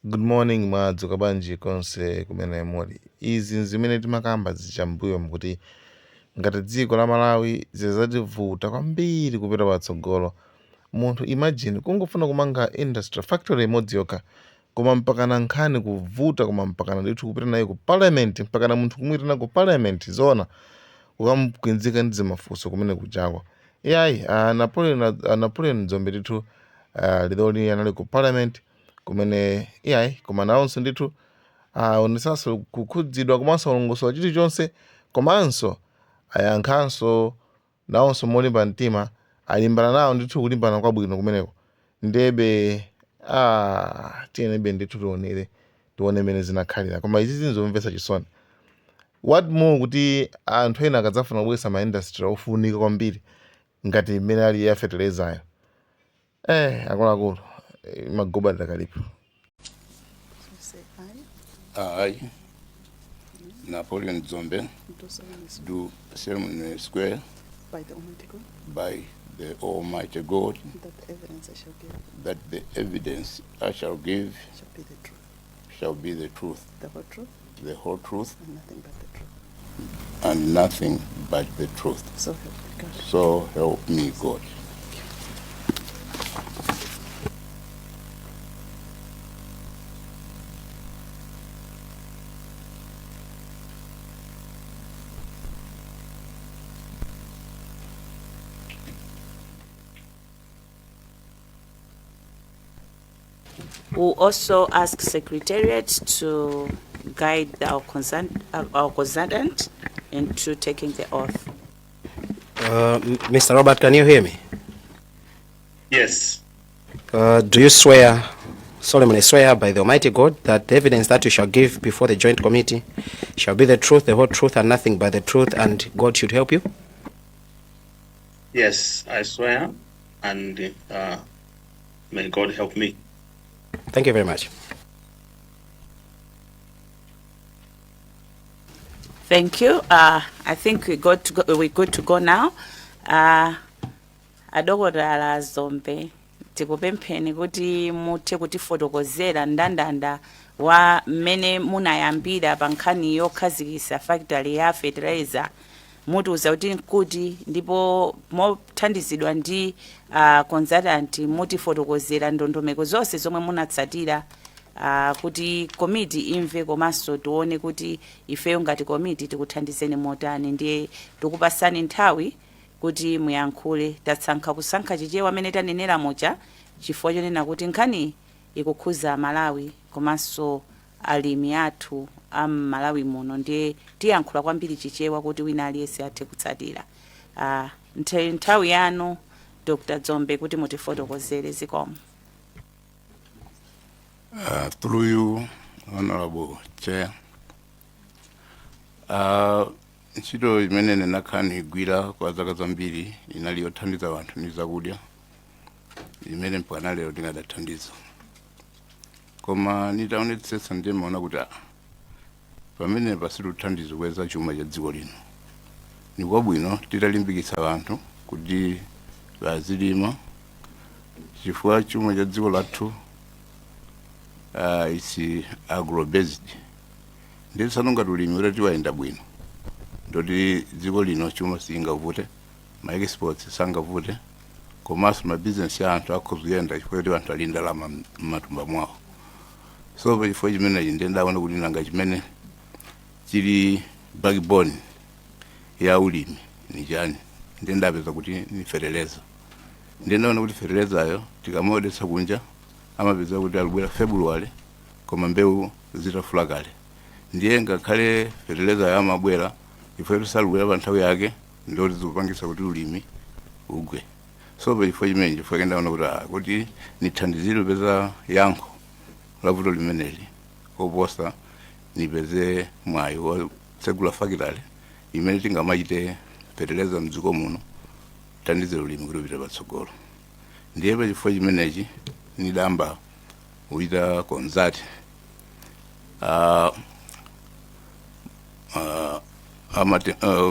Good morning mwadzuka bwanji konse kumene muli. Izi zimene timakamba zichambuyo mkuti ngati dziko la Malawi zizativuta kwambiri kupita patsogolo. Munthu imagine kungofuna kumanga industry factory imodzi yokha koma mpakana nkhani kuvuta koma mpakana ndithu kupita nayo ku parliament mpakana munthu kumwitana ku parliament zona ukamkwinzika ndi zimafunso kumene kujako. Iyayi Napoleon Dzombe ndithu lidoli anali ku parliament kumene iyayi koma nawonso ndithu onesanso kukhudzidwa komanso ulongosola chilichonse komanso ayankhanso nawonso molimba mtima alimbana nawo ndithu kulimbana kwabwino kumeneko ndebe tiyenebe ndithu tione mene zinakhalira koma izi zinzomvetsa chisoni. What more kuti anthu ena akadzafuna kubwesa ma industry ofunika kwambiri ngati mmene ali ya fertilizer akuluakulu magoba dakalipo. I, Napoleon Dzombe, do solemnly swear by the Almighty God by the Almighty God that the evidence I shall give shall be the truth, the whole truth, and nothing but the truth. and nothing but the truth. So help me God. We'll also ask Secretariat to guide our consultant into taking the oath. Mr. Robert, can you hear me? Yes. Do you solemnly swear by the Almighty God that the evidence that you shall give before the joint committee shall be the truth, the whole truth, and nothing but the truth, and God should help you? Yes, I swear, and may God help me. Thank you very much. Thank you. I think we're good to go now. Adokotala Dzombe tikupempheni kuti muthe kutifotokozera ndandanda wa mmene munayambira pa nkhani yokhazikitsa factory ya fertilizer mutiuza kuti ndipo mothandizidwa ndi consultant mutifotokozera ndondomeko zonse zomwe munatsatira kuti komiti imve komanso tione kuti ifeyo ngati komiti tikuthandizeni motani. Ndiye tikupasani nthawi kuti muyankhule. Tasankha kusankha chichewa amene tanenera mocha chifukwa chonena kuti nkhani ikukhuza Malawi komanso alimi athu Malawi muno, ndiye tiyankhula kwambiri chichewa kuti wina aliyense athe kutsatira. Nthawi yanu Dr. Dzombe kuti mutifotokozere zikomo. Through you, Honorable Chair, ntchito imene nenakhani igwira kwa zaka zambiri inali yothandiza wanthu ndi zakudya imene mpaka lero tingadathandiza, koma nitaonetsetsa ndiye maona kuti pamene pasili uthandizo kweza chuma cha dziko lino ni kwabwino titalimbikitsa wanthu kuti bazilima chifukwa chuma cha dziko lathu isi agro-based. Ndi sanonga tulimi urati waenda bwino ndoti dziko lino chuma singavute, ma exports sangavute, komanso ma business ya anthu akhozuyenda chifukwa kuti anthu ali ndalama m'matumba mwawo. So pachifukwa chimenechi ndiye ndaona kuti nanga chimene chili backbone ya ulimi ni chani, ndiye ndapeza kuti ni fertilizer. Ndiye ndaona kuti fertilizer tikamodetsa kunja amapeza kuti alibwera February koma mbewu zitafula kale. Ndiye ngakhale fertilizer ya mabwera ifetu salibwera pa nthawi yake ndoti zikupangisa kuti ulimi ugwe. So pachifukwa chimenechi chifukwa ndaona kuti nithandizire peza yankho la vuto limeneli koposa nipeze mwayi wotsegula factory imene tingamachite fertilizer mdziko muno thandizire ulimi kuti upite patsogolo. Ndiye pachifukwa chimenechi nidamba uita consult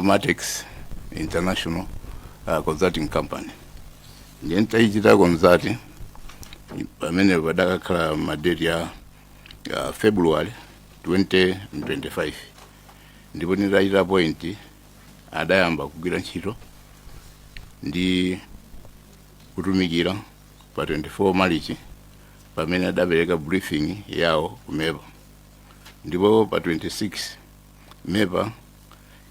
Matex International Consulting Company. Ndiye ntaichita consult pamene padakakhala madate ya February 2025 ndipo nditachita point adayamba kugwira ntchito ndi kutumikira pa 24 March pamene adapereka briefing yawo kumepa, ndipo pa 26 mepa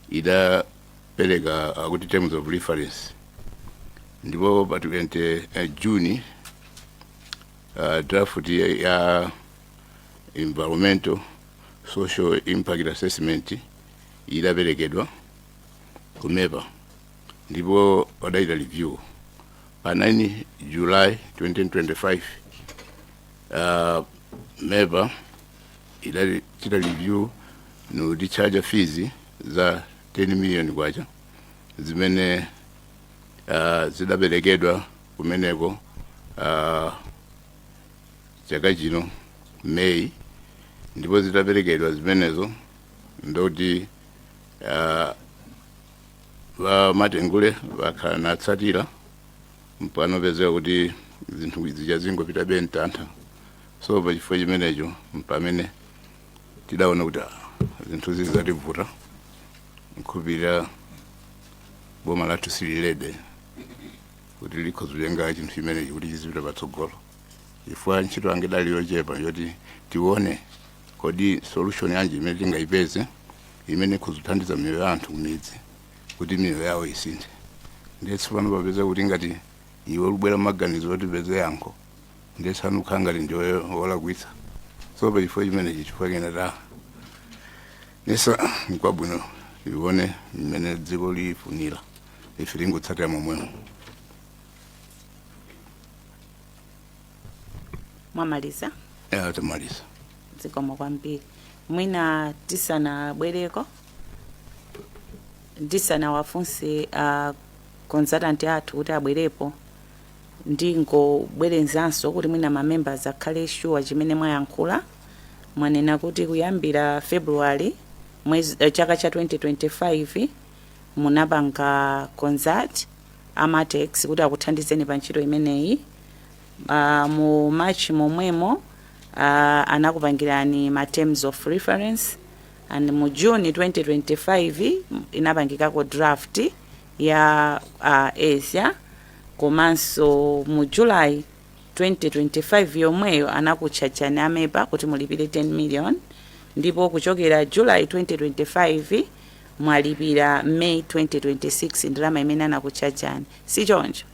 idapereka kuti terms of reference, ndipo pa 20 June draft ya environmental social impact assessment idaperekedwa kumepa, ndipo wadaita review pa 9 July 2025 mepa idachita review no discharge fees za 10 million kwacha zimene zidaperekedwa kumeneko chaka chino May, ndipo zidaperekedwa zimenezo ndoti Matengule vakhala natsatira mpano pezeka kuti zinthu zija zingopita bentantha, so pa chifukwa chimenecho mpamene tidaona kuti zinthu zizativuta nkhupira boma lathu sililede kuti likhozulenga chinthu chimenechi kuti chizipita patsogolo, chifukwa ntchito yange dali yochepa yoti tione kodi solution yanji imene tingayipeze imene ikhozuthandiza miyoyo ya anthu kumidzi kuti miyoyo yawo isinthe. Ndetse pano papeza kuti ngati iwe ubwera maganizo oti peze yankho ndetse anu kukhala ngati ndiwe wolakwitsa, so pa chifukwa chimenechi chifukwa kenata nesa nkwabwino ione mmene dziko lifunira ife tingotsatira momwemo. Mwamaliza? Tamaliza. Zikomo kwambiri. Mwina tisanabwereko ndisanawafunse consultant athu kuti abwerepo ndingobwerenzanso kuti mwina ma members akhale sure chimene mwayankhula. Mwanena kuti kuyambira February chaka cha 2025 munapanga consult Amatex kuti akuthandizeni pa ntchito imeneyi. Mu March momwemo anakupangirani ma terms of reference, and mu June 2025 inapangikako draft ya Asia, komanso mu July 2025 yomweyo anakuchachani amepa kuti mulipire 10 million, ndipo kuchokera July 2025 mwalipira May 2026 ndalama imene anakuchachani, si choncho?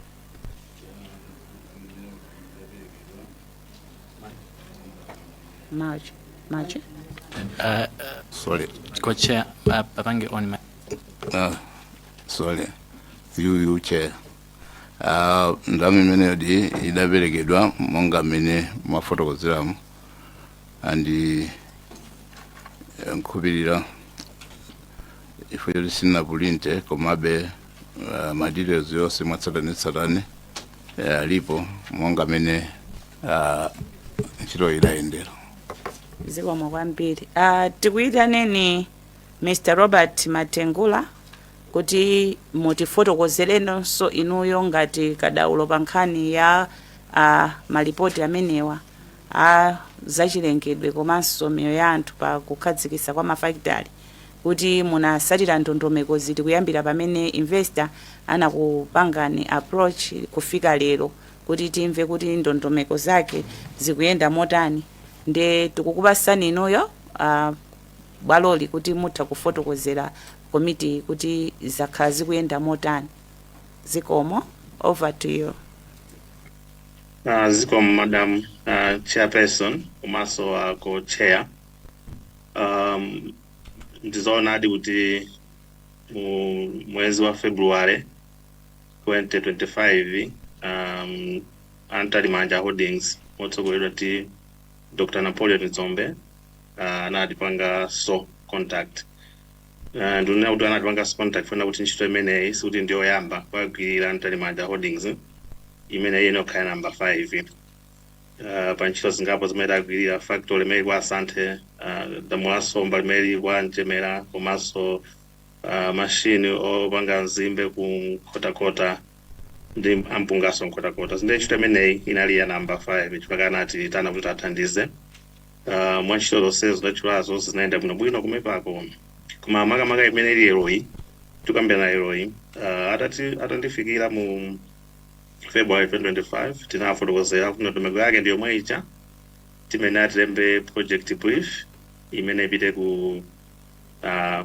March. Sorry. Co-chair, Papange on my. Sorry. Through you, Chair. Ndami imene di idaperekedwa monga mmene mwafotokozeramu andi nkhupirira ifo yoti sinapulinte komabe ma details yonse mwatsatanetsatane alipo monga mmene ntchito idayendera. Zikomo kwambiri. Tikuyitaneni Mr. Robert Matengula kuti mutifotokozerenso inuyo ngati kadaulo pa nkhani ya malipoti amenewa zachilengedwe komanso miyoyo ya anthu pa kukhazikitsa kwa mafakitali, kuti munasatira ndondomeko ziti kuyambira pamene investor anakupangani approach kufika lero, kuti timve kuti ndondomeko zake zikuyenda motani. Nde tikukupasani inuyo bwaloli kuti mutha kufotokozera komiti kuti zakhala zikuyenda motani. Zikomo, over to you. Zikomo Madam Chairperson, komanso co-chair. Ndizoonadi kuti mwezi wa February 2025 Antalimanja Holdings motsogoleredwa ti Dr. Napoleon Zombe anatipanga so contact. Ndinena kuti anatipanga so contact funa kuti ntchito imeneyi sikuti ndiyoyamba kwagwirira Antalimanja Holdings imene inokhala number 5 pa ntchito zingapo zimene agwirira factory imene kwa Asante, Damulasomba limene kwa Njemera, komanso machine opanga nzimbe ku Kotakota ndi ampungaso Kotakota. Zinde ntchito imeneyi inali ya number 5 chifukwa anati tana kuti athandize mwantchito zonse zidatchulazo zinaenda bwinobwino kumepako koma makamaka imene ili eroyi tikambena eroyi atandifikira mu February 2025 tinafotokozera kuti ndondomeko yake ndiyo yomwe ija timene atilembe project brief imene ipite ku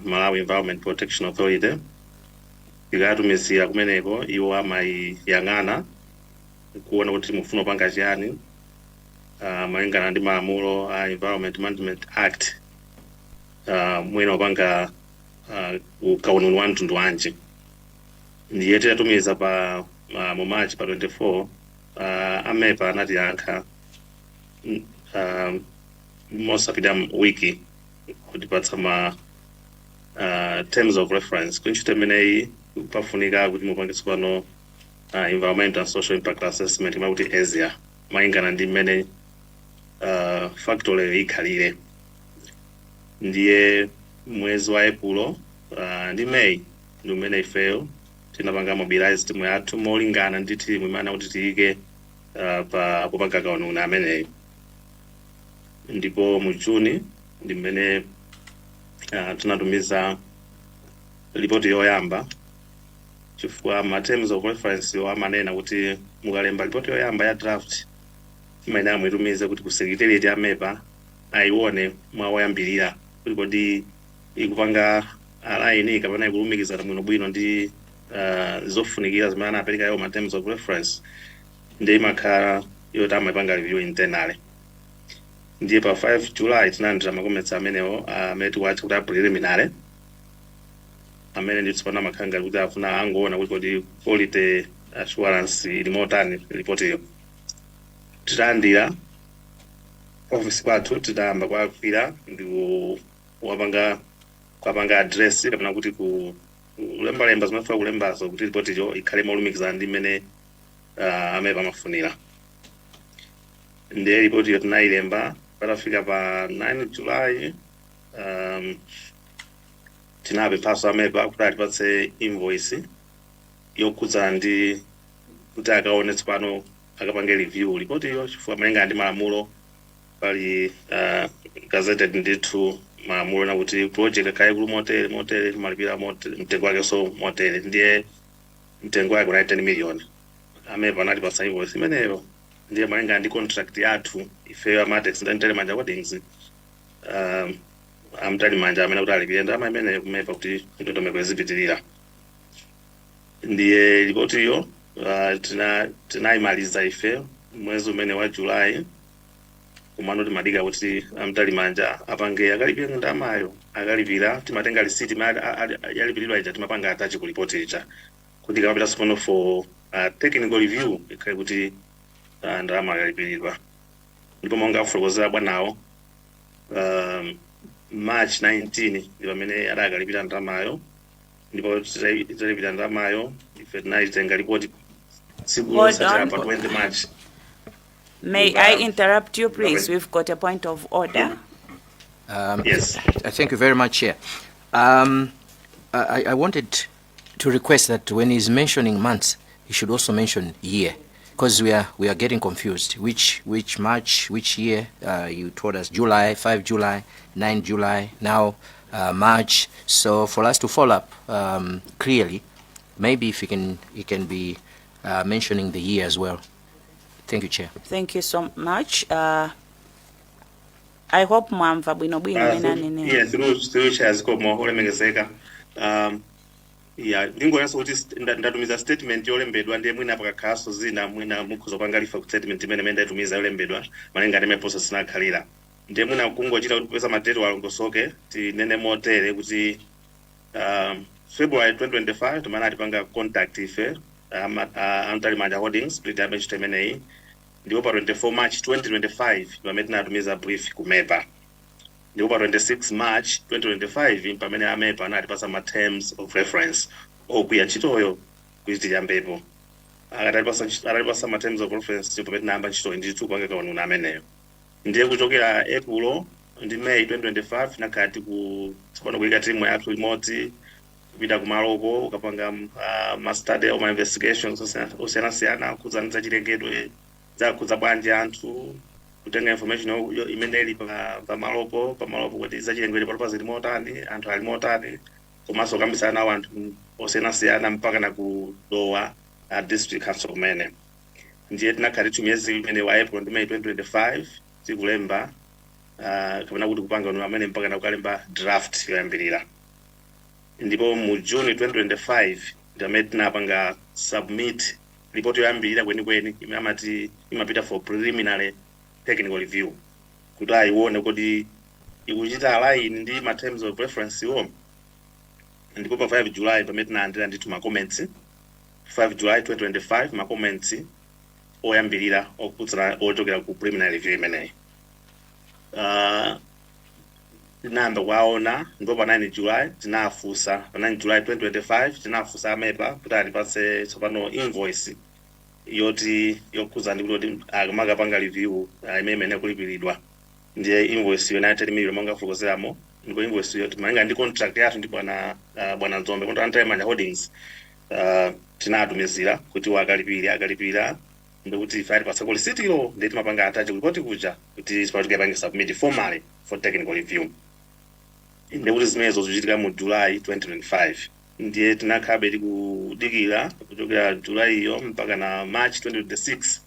Malawi Environment Protection Authority ikatumizira kumeneko iwo amayang'ana kuona kuti mufuna kupanga chiyani malingana ndi malamulo a Environment Management Act mwina upanga ukaununi wa mtundu wanji ndiye tiyatumiza pa mu March pa 24 amepa anatiyankha mosapita wiki kutipatsa ma terms of reference kuntchito imeneyi pafunika kuti mupangitse pano environmental and social impact assessment imakuti ESIA malingana ndi mmene factory ikhalire ndiye mwezi wa April ndi May ndi umene ifeyo tinapanga mobilize timu yathu molingana ndi timu imene kuti tiyike pa kupanga kaununi ameneyo ndipo mu June ndi mmene tinatumiza ripoti yoyamba chifukwa ma terms of reference yo amanena kuti mukalemba ripoti yoyamba ya draft imene amwitumize kuti ku secretariat amepa aione mwawoyambirira kuti kodi ikupanga align kapena ikulumikizana bwinobwino ndi zofunikira zimene anapereka yo ma terms of reference ndi imakhala yoti amapanga review internally ndiye pa 5 July tinalandira makometsa amenewo amene tikuwatcha kuti preliminary amene ndi tsopano amakhanga kuti afuna angoona kuti kodi quality assurance ili motani report iyo titalandira office kwathu titayamba kuwagwira ndi kuwapanga address kapena kuti kulembalemba zimafuna kulembazo kuti report iyo ikhale molumikizana ndi mmene amepa amafunira ndiye report iyo tinayilemba patafika pa 9 July tinapemphaso amepa kuti atipatse invoice yokhudzana ndi kuti akaone tsopano akapange review report iyo chifukwa malingana ndi malamulo pali gazetted ndithu malamulo na kuti project akhale kuli motere timalipira mtengo wake so motere ndiye mtengo wake kuna 10 million amepa anatipatsa invoice imeneyo ndiye malingana ndi contract yathu ifeyo Amatex ndi manja holdings amtali manja amene kuti alipire ndalama imeneyo kumepa kuti ndondomeko izipitirira ndiye ripoti iyo tinayimaliza ife mwezi umene wa July kumano timadika kuti amtali manja apange akalipira ndalamayo akalipira timatenga receipt yalipiridwa ija timapanga attach ku report ija kuti kapita sono for technical review ikhale kuti ndalama akalipiridwa ndipo monga afotokozera bwanawo March 19 ndipo amene adakalipira ndalamayo ndipo titalipira ndalamayo ife tinayitenga report tsiku losatira pa 20 March. May I interrupt you, please? We've got a point of order. Yes. Thank you very much, Chair. I wanted to request that when he's mentioning months, he should also mention year, because we are getting confused. Which March, which year? You told us July, 5 July, 9 July, now March. So for us to follow up clearly, maybe if he can be mentioning the year as well. Thank you, Chair. Thank you so much. I hope mwamva bwinobwino nene. Yes, through chairs komo olemegezeka. Ndingoyaso kuti ndatumiza statement yolembedwa ndiye mwina pakakhaso zina mwina mukhuzopanga lifa ku statement imene ndatumiza yolembedwa malinga ndi process sinakhalira ndiye mwina kungochita kuti kupeza matero alongosoke tinene motere kuti February 2025 tumana atipanga contact ife amtali manja holdings split damage temeneyi ndipo pa 24 March 2025 pamene tinatumiza brief kumepa ndipo pa 26 March 2025 pamene amepa anatipasa ma terms of reference okwiya ntchitoyo kuti tiyambepo atatipasa ma terms of reference pamene tinayamba ntchitoyo ndithu kupanga kaununi ameneyo ndiye kuchokera April ndi May 2025 nakhala tsopano kuyika timu yathu imodzi kupita kumaloko ukapanga ma study or ma investigations osiyanasiyana khudzana za chilengedwe zakhudza bwanji anthu kutenga information imene ili pamalopo kuti zachilengedwe palopa zili motani, anthu ali motani, komanso kukambisana nawo anthu osiyanasiyana mpaka na kulowa district council kumene. Ndiye tinakhala miyezi imene wa April ndi May 2025 tikulemba kapena kuti kupanga no amene mpaka na kukalemba draft yoyambirira. Ndipo mu June 2025 ndamene tinapanga submit report yoyambirira kwenikweni imene amati imapita for preliminary technical review kuti ayione kuti ikuchita align ndi ma terms of reference iwo. Ndipo pa 5 July pamene tinalandira ndithu ma comments 5 July 2025 ma comments oyambirira okutsira ochokera ku preliminary review imeneyi. Tinayamba kuwaona ndipo pa 9 July tinafunsa pa 9 July 2025 tinafunsa amepa kuti atipatse tsopano invoice yoti yokhuza ndi kuti akamapanga review imene kulipiridwa. Ndiye invoice yona ya million monga fukozeramo, ndipo invoice yoti malinga ndi contract yathu ndi bwana Nzombe contract Manja Holdings tinatumizira kuti akalipira ndikuti ife atipatsa receipt yo ndi timapanga attach report kuja kuti tipatuke submit formally for technical review. Ndikuti zimenezo zichitika mu July 2025. Ndiye tinakhabe tikudikira kuchokera July iyo mpaka na March 2026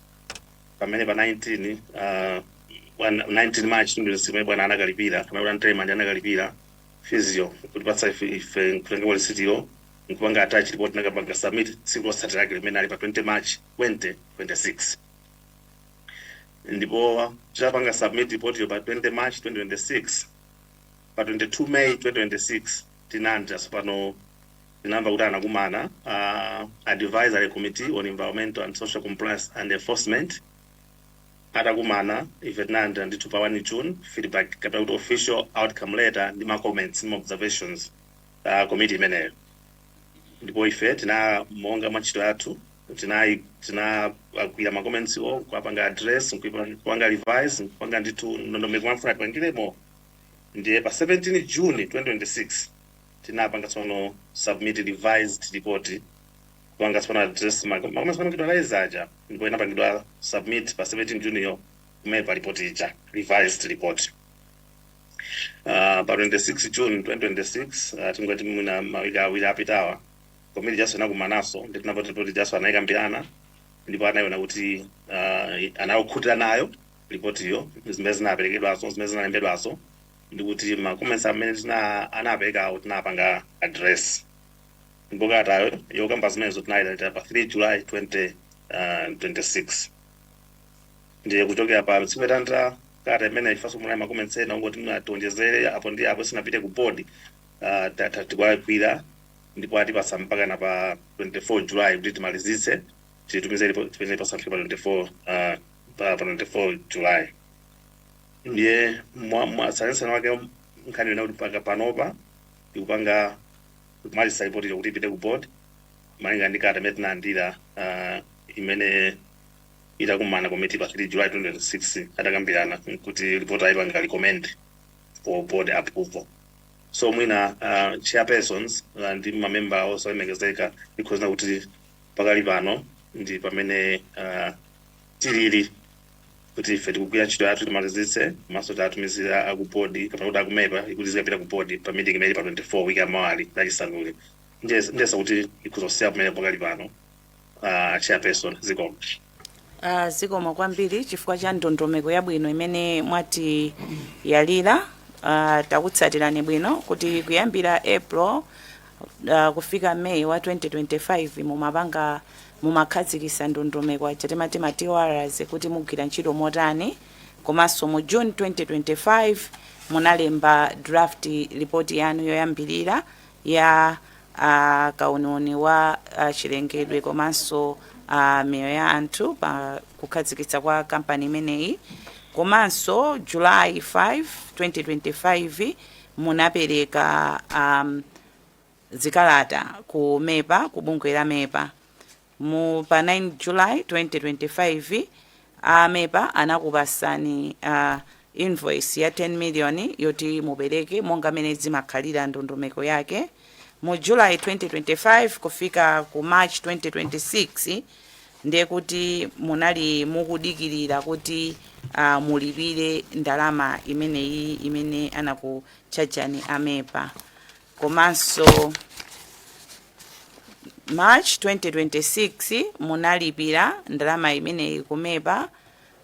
pamene pa 19 March 2026 bwana anakalipira kamene bwana Manja anakalipira physio kutipatsa ife kutenga receipt yo nkupanga attach report nakapanga submit tsiku losatira lake limene ali pa 20 March 2026. Ndipo tinapanga submit report yo pa 20 March 2026. Pa 22 May 2026 tinanja sopano tinamba kuti anakumana advisory committee on environmental and social compliance and enforcement atakumana ife tinanja ndithu pa 1 June feedback kapena kuti official outcome letter ndi ma comments and observations committee imeneyo. Ndipo ife monga machito yathu tinagwira ma comments o kupanga address kupanga revise kupanga ndithu ndondomeko mafuna tipangiremo. Ndiye pa 17 June 2026 tinapanga tsono submit revised report kupanga tsono address makomesa pano kitwa laizaja ndipo inapangidwa submit pa 17 June yo kumepa report ija revised report. Pa 26 June 2026 tingoti muna mawiki awiri apitawa komiti jaso inakumanaso ndi tinapota report jaso anayikambirana ndipo anayiona kuti anayokhutira nayo report iyo zimene zinaperekedwaso zimene zinalembedwaso ndikuti ma comments amene anapereka tinapanga address. Ndipo katayo yokamba zimenezo tinayileta pa 3 July 2026. Ndiye kuchokera pa tsiku latantha kata imene ifaso muna ma comments ena ngoti mnatonjezere apo ndi apo sinapite ku board tatikwapira ndipo atipasa mpaka na pa 24 July kuti timalizitse titumize tipene pa 24 July. Ndiye mwasayansi wake nkhani yona kuti paka panopa ikupanga kumalisa report yokuti ipite ku board malinga ndi kata imene tinalandira imene itakumana committee pa 3 July 2026 atakambirana kuti report ayipanga recommend for board approval. So mwina chairpersons ndi mamember also imekezeka because kuti pakali pano ndi pamene tilili kuti ife tikugwira ntchito yathu timalizitse maso tatumizira aku board kapena kuti akumepa ikuti zikapita ku board pa meeting imene pa 24 wiki amawali lachisanuli. Ndiyesa kuti ikuzosiya pamene pakali pano chairperson zikomo. Zikomo kwambiri chifukwa cha ndondomeko yabwino imene mwati yalira. Takutsatirani bwino kuti kuyambira April kufika May wa 2025 mumakhazikisa ndondomeko chatemati TORs kuti mugwira ntchito motani, komanso mu June 2025 munalemba draft report yanu yoyambirira ya kaununi wa chilengedwe komanso miyoyo ya anthu pa kukhazikitsa kwa kampani imeneyi. Komanso July 5, 2025 munapereka zikalata ku MEPA, ku bungwe la MEPA. Pa 9 July 2025 MEPA anakupasani invoice ya 10 million yoti mubereke monga mene zimakhalira ndondomeko yake. Mu July 2025 kufika ku March 2026 ndiye kuti munali mukudikirira kuti mulipire ndalama imeneyi imene anakuchajani amepa. Komanso March 2026 munalipira ndalama imeneyi kumepa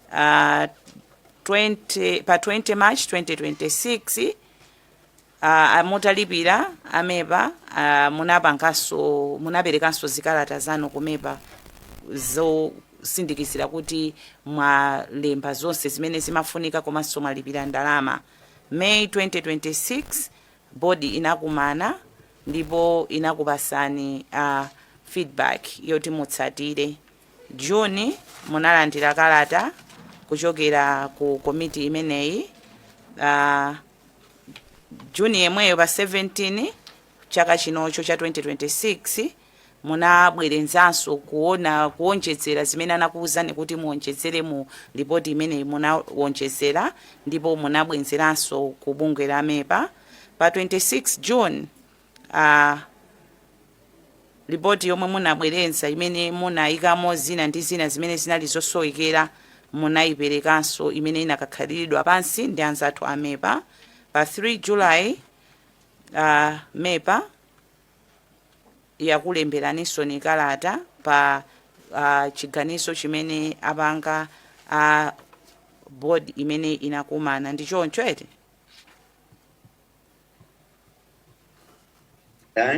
pa 20 March 2026 mutalipira amepa munaperekanso zikalata zanu kumepa zosindikizira kuti mwalemba zonse zimene zimafunika komanso mwalipira ndalama. May 2026 bodi inakumana ndipo inakupasani feedback yoti mutsatire. June munalandira kalata kuchokera ku komiti imeneyi. June yemweyo pa 17 chaka chinocho cha 2026 munabwerenzanso kuonjezera zimene anakuwuzani kuti muonjezere mu ripoti imeneyi munawonjezera ndipo munabwenzeranso ku bungwe la amepa. Pa 26 June ripoti yomwe munabwerenza imene munayikamo zina ndi zina zimene zinali zosowekera munayiperekanso imene inakakhaliridwa pansi ndi anzathu amepa. Pa 3 July mepa yakulemberaninso ni kalata pa chiganizo chimene apanga board imene inakumana ndi choncho ete.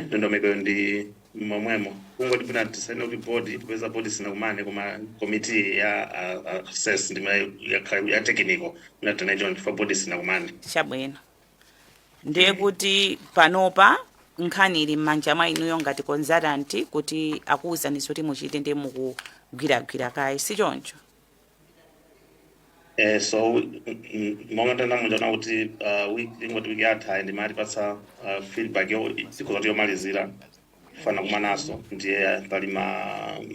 Ndondomeko ndi momwemo kungoti pina tisaine kuti board tipeza board sinakumane koma committee ya assess ndi ya technical unatana John for board sinakumane. Chabwino ndiye kuti panopa nkhani ili m'manja mwa inuyo ngati consultant kuti akuwuzani zoti muchite ndi mukugwiragwira kaye si choncho. So monga tana mujana kuti ingoti wiki yatha ndi mali patsa feedback yo sikuzoti yomalizira fana kumanaso ndiye pali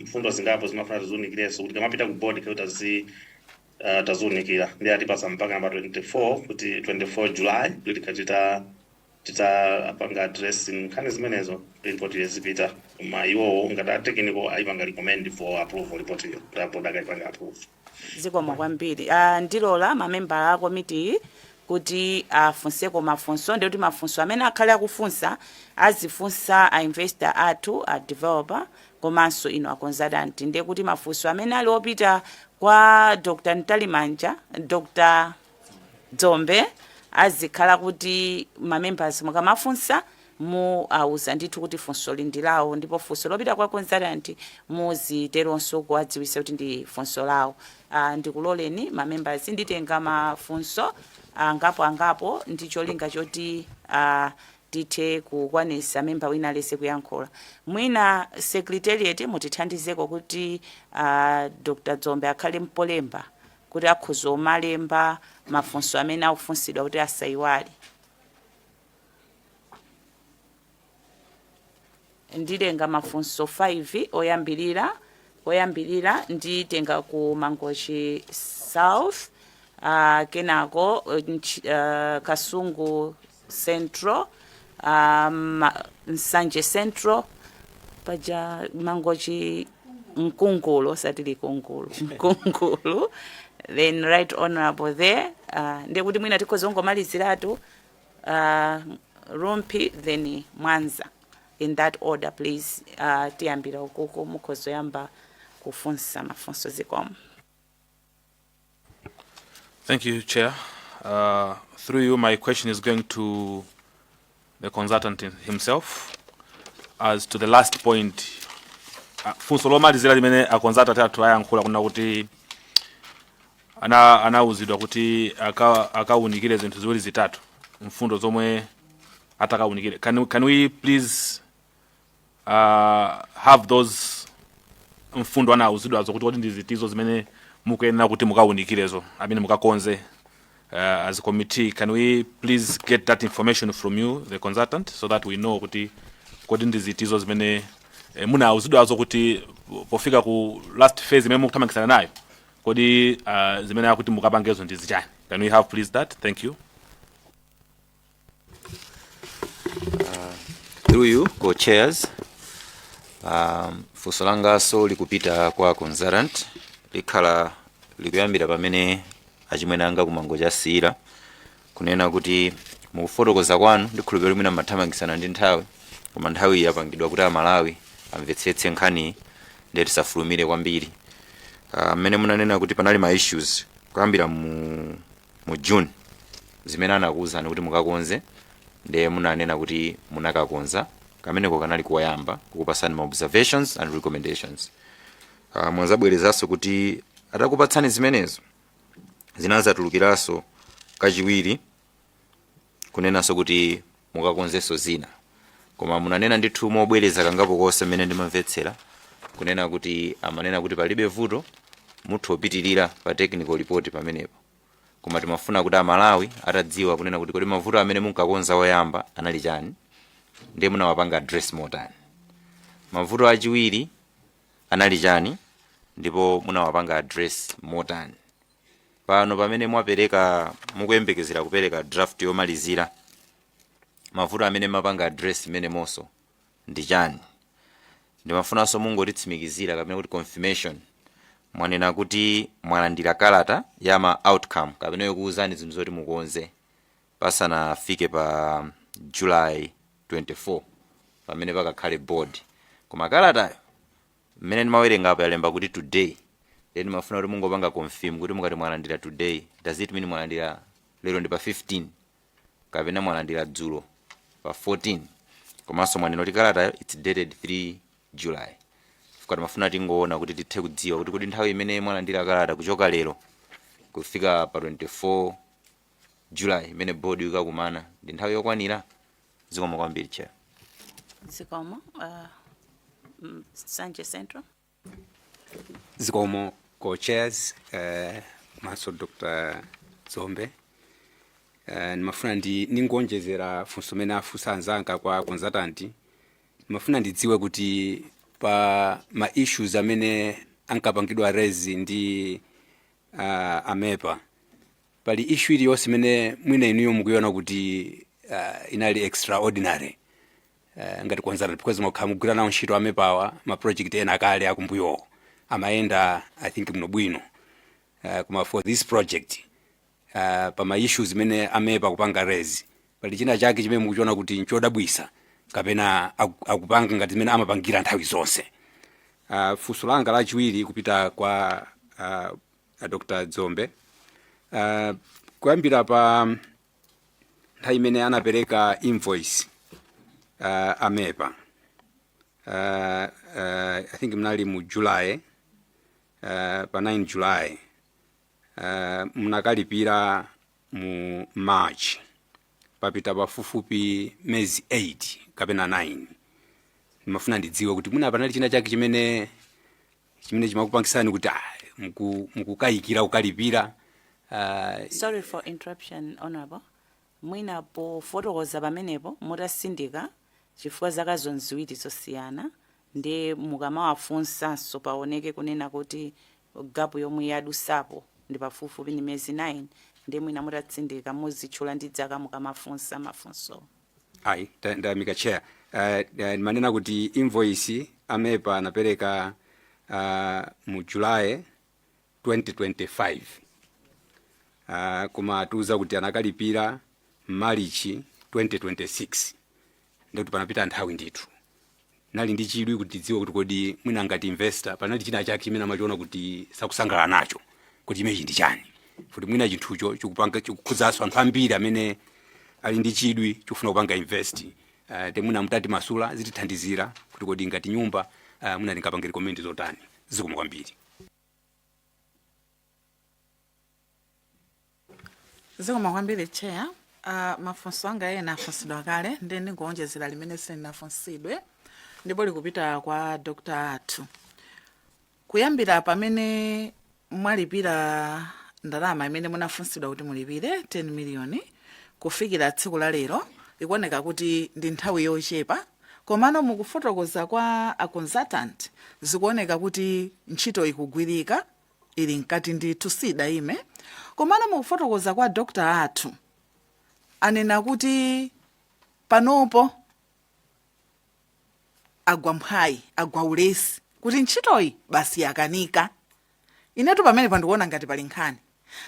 mfundo zingapo zimafuna tizunikireso kuti kamapita ku board kuti tazunikira ndiye atipasa mpaka namba 24 kuti 24 July kuti kachita apanga address nkhani zimenezo report yezipita koma iwo ngati technical ayipanga recommend for approval report yo ndipo dakayipanga approve. Zikomo kwambiri. Ndilola mamemba a committee kuti afunseko mafunso ndi kuti mafunso amene akhale akufunsa azifunsa a investor athu a developer komanso ino a consultant ndiye kuti mafunso amene ali opita kwa Dr. Ntalimanja Dr. Dzombe azikhala kuti mamembers mukamafunsa mu auza ndithu kuti funso lindilawo ndipo funso lopita kwa consultant muziteronso kuwadziwisa kuti ndi funso lawo. Ndikuloleni mamembers nditenga mafunso angapo ndicho linga choti tithe kukwanisa memba wina lese kuyankhula. Mwina secretariat mutithandizeko kuti Dr. Dzombe akhale mpolemba kuti akhuza omalemba mafunso amene akufunsidwa kuti asayiwale. Ndilenga mafunso 5 oyambirira nditenga ku Mangochi South, kenako Kasungu Central, Nsanje Central, paja Mangochi Mkungulu, satili Kungulu, Mkungulu, then Right Honorable there, ndiye kuti mwina tikozongomaliziratu Rumpi then Mwanza. In that order, please, tiambira ukoko mukozo yamba kufunsa mafunso zikomo. Thank you, Chair. Through you, my question is going to the consultant himself. As to the last point, funso lomalizira limene a consultant athu ayankhula kuna kuti anauzidwa kuti akaunikire zinthu ziwiri zitatu mfundo zomwe atakaunikire. Can we please have those mfundo anauzidwa zokuti kuti ndizitizo zimene mukuyenera kuti mukaunikirezo amene mukakonze as a committee? Can we please get that information from you, the consultant, so that we know kuti ndizitizo zimene munauzidwa zokuti pofika ku last phase imene mukuthamangitsana nayo kodi zimene akuti mukapangezo ndizichani? Can we have please that? Thank you. Through you, co-chairs, Funso langaso likupita kwa consultant likhala likuyambira pamene achimwene anga kumangochasiyira kunena kuti mukufotokoza kwanu ndikhulupirira mwina mathamangisana ndi nthawi, koma nthawi yapangidwa kuti Amalawi amvetsetse nkhani ndeti safulumire kwambiri. Mmene munanena kuti panali ma issues kuyambira mu June zimene anakuwuzani kuti mukakonze, ndiye munanena kuti munakakonza kameneko kanali koyamba kukupasani ma observations and recommendations. Mwazabwerezaso kuti atakupatsani zimenezo zinazatulukiranso kachiwiri kunenaso kuti mukakonzeso zina, koma munanena ndithu mobwereza kangapo konse mmene ndimamvetsera kunena kuti amanena kuti palibe vuto muthu opitirira pa technical report pamenepo, koma timafuna kuti Amalawi atadziwa kunena kuti kodi mavuto amene munkakonza oyamba anali chani ndiye munawapanga address motani, mavuto achiwiri anali chani ndipo munawapanga address motani. Pano pamene mwapereka mukuyembekezera kupereka draft yomalizira, mavuto amene mapanga address imene monso ndi chani. Ndimafunanso mungotitsimikizira kapena kuti confirmation mwanena kuti mwalandira kalata ya ma outcome kapena yokuwuzani zinthu zoti mukonze pasanafike pa July 24 pamene pakakhale board, koma kalatayo mmene ndimawerenga apa yalemba kuti today, then ndimafuna kuti mungopanga confirm kuti mukati mwalandira today, does it mean mwalandira lero ndi pa 15 kapena mwalandira dzulo pa 14, komanso mwanena kuti kalatayo it's dated 3 July. Fuka timafuna tingoona kuti tithe kudziwa kuti nthawi imene mwalandira kalata kuchoka lero kufika pa 24 July imene board ikakumana ndi nthawi yokwanira. Zikomo kwambiri chair. Zikomo Sanje Central. Zikomo co-chairs maso Dr. Zombe. Nimafuna ningonjezera funso mene afusa anzanga kwa consultant. Nimafuna ndidziwe kuti pa ma issues amene ankapangidwa rezi ndi amepa pali issue iliyonse imene mwina inuyo mukuiona kuti inali extraordinary ngati consultant, because mokhala mugwira nawo ntchito amepawa ma project ena akale akumbuyo amaenda I think mnobwino, koma for this project pa ma issues imene amepa kupanga rezi pali china chake chimene mukuchiona kuti nchodabwisa kapena akupanga ngati zimene amapangira nthawi zonse. Funso langa lachiwiri kupita kwa Dr. Zombe, kuyambira pa nthawi imene anapereka invoice amepa I think mnali mu July, pa 9 July munakalipira mu March, papita pafupifupi mezi 8 kapena 9. Nimafuna ndidziwe kuti muna panali china chake chimene chimakupangisani kuti mukukayikira ukalipira. Sorry for interruption, Honorable. Mwina po fotokoza pamenepo mutasindika chifukwa zaka ziwiri zosiyana ndi mukamawafunsanso paoneke kunena kuti gapu yomwe yadusapo ndi pafupifupi ni mezi 9 ndi mwina mutatsindika muzitchula ndi dzaka mukamafunsa mafunso. Ayi, ndamika chair. Manena kuti invoice amepa anapereka mu July 2025. Kuma tuza kuti anakalipira March 2026. Ndikuti panapita nthawi ndithu. Nali ndi chidwi kuti dziwe kuti kodi mwina ngati investor panali china chake chimene amachiona kuti sakusangala nacho kuti imeji ndi chani. Kuti mwina chinthucho chikukhudzaso anthu ambiri amene ali ndi chidwi chofuna kupanga invest. Temuna mutati masula zitithandizira kuti kodi ngati nyumba mwina ndingapange recommend zotani. Zikomo kwambiri. Zikomo kwambiri chair. Mafunso anga ena afunsidwa kale ndi ndingoonjezera limene silinafunsidwe ndipo likupita kwa Dr. Athu. Kuyambira pamene mwalipira ndalama imene munafunsidwa kuti mulipire 10 million kufikira tsiku la lero ikuoneka kuti ndi nthawi yochepa, komano mukufotokoza kwa a consultant zikuoneka kuti ntchito ikugwirika ili nkati ndi tusida ime, komano mukufotokoza kwa Dr. Athu anena kuti panopo agwa mphayi agwa ulesi kuti ntchitoyi basi yakanika. Inetu pamene pandikuona ngati pali nkhani.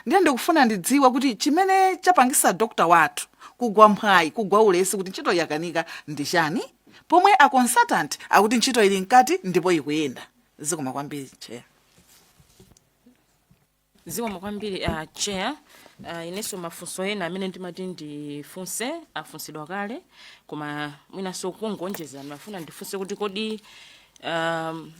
Ndiye ndikufuna ndidziwa kuti chimene chapangisa dokta wathu kugwa mphayi kugwa ulesi kuti ntchito yakanika ndi chani, pomwe a consultant akuti ntchito ili mkati ndipo ikuyenda. Zikoma kwambiri chair. Zikoma kwambiri chair. Ineso mafunso ena amene ndimati ndifunse afunsidwa kale, koma mwinaso kungonjeza ndimafuna ndifunse kuti kodi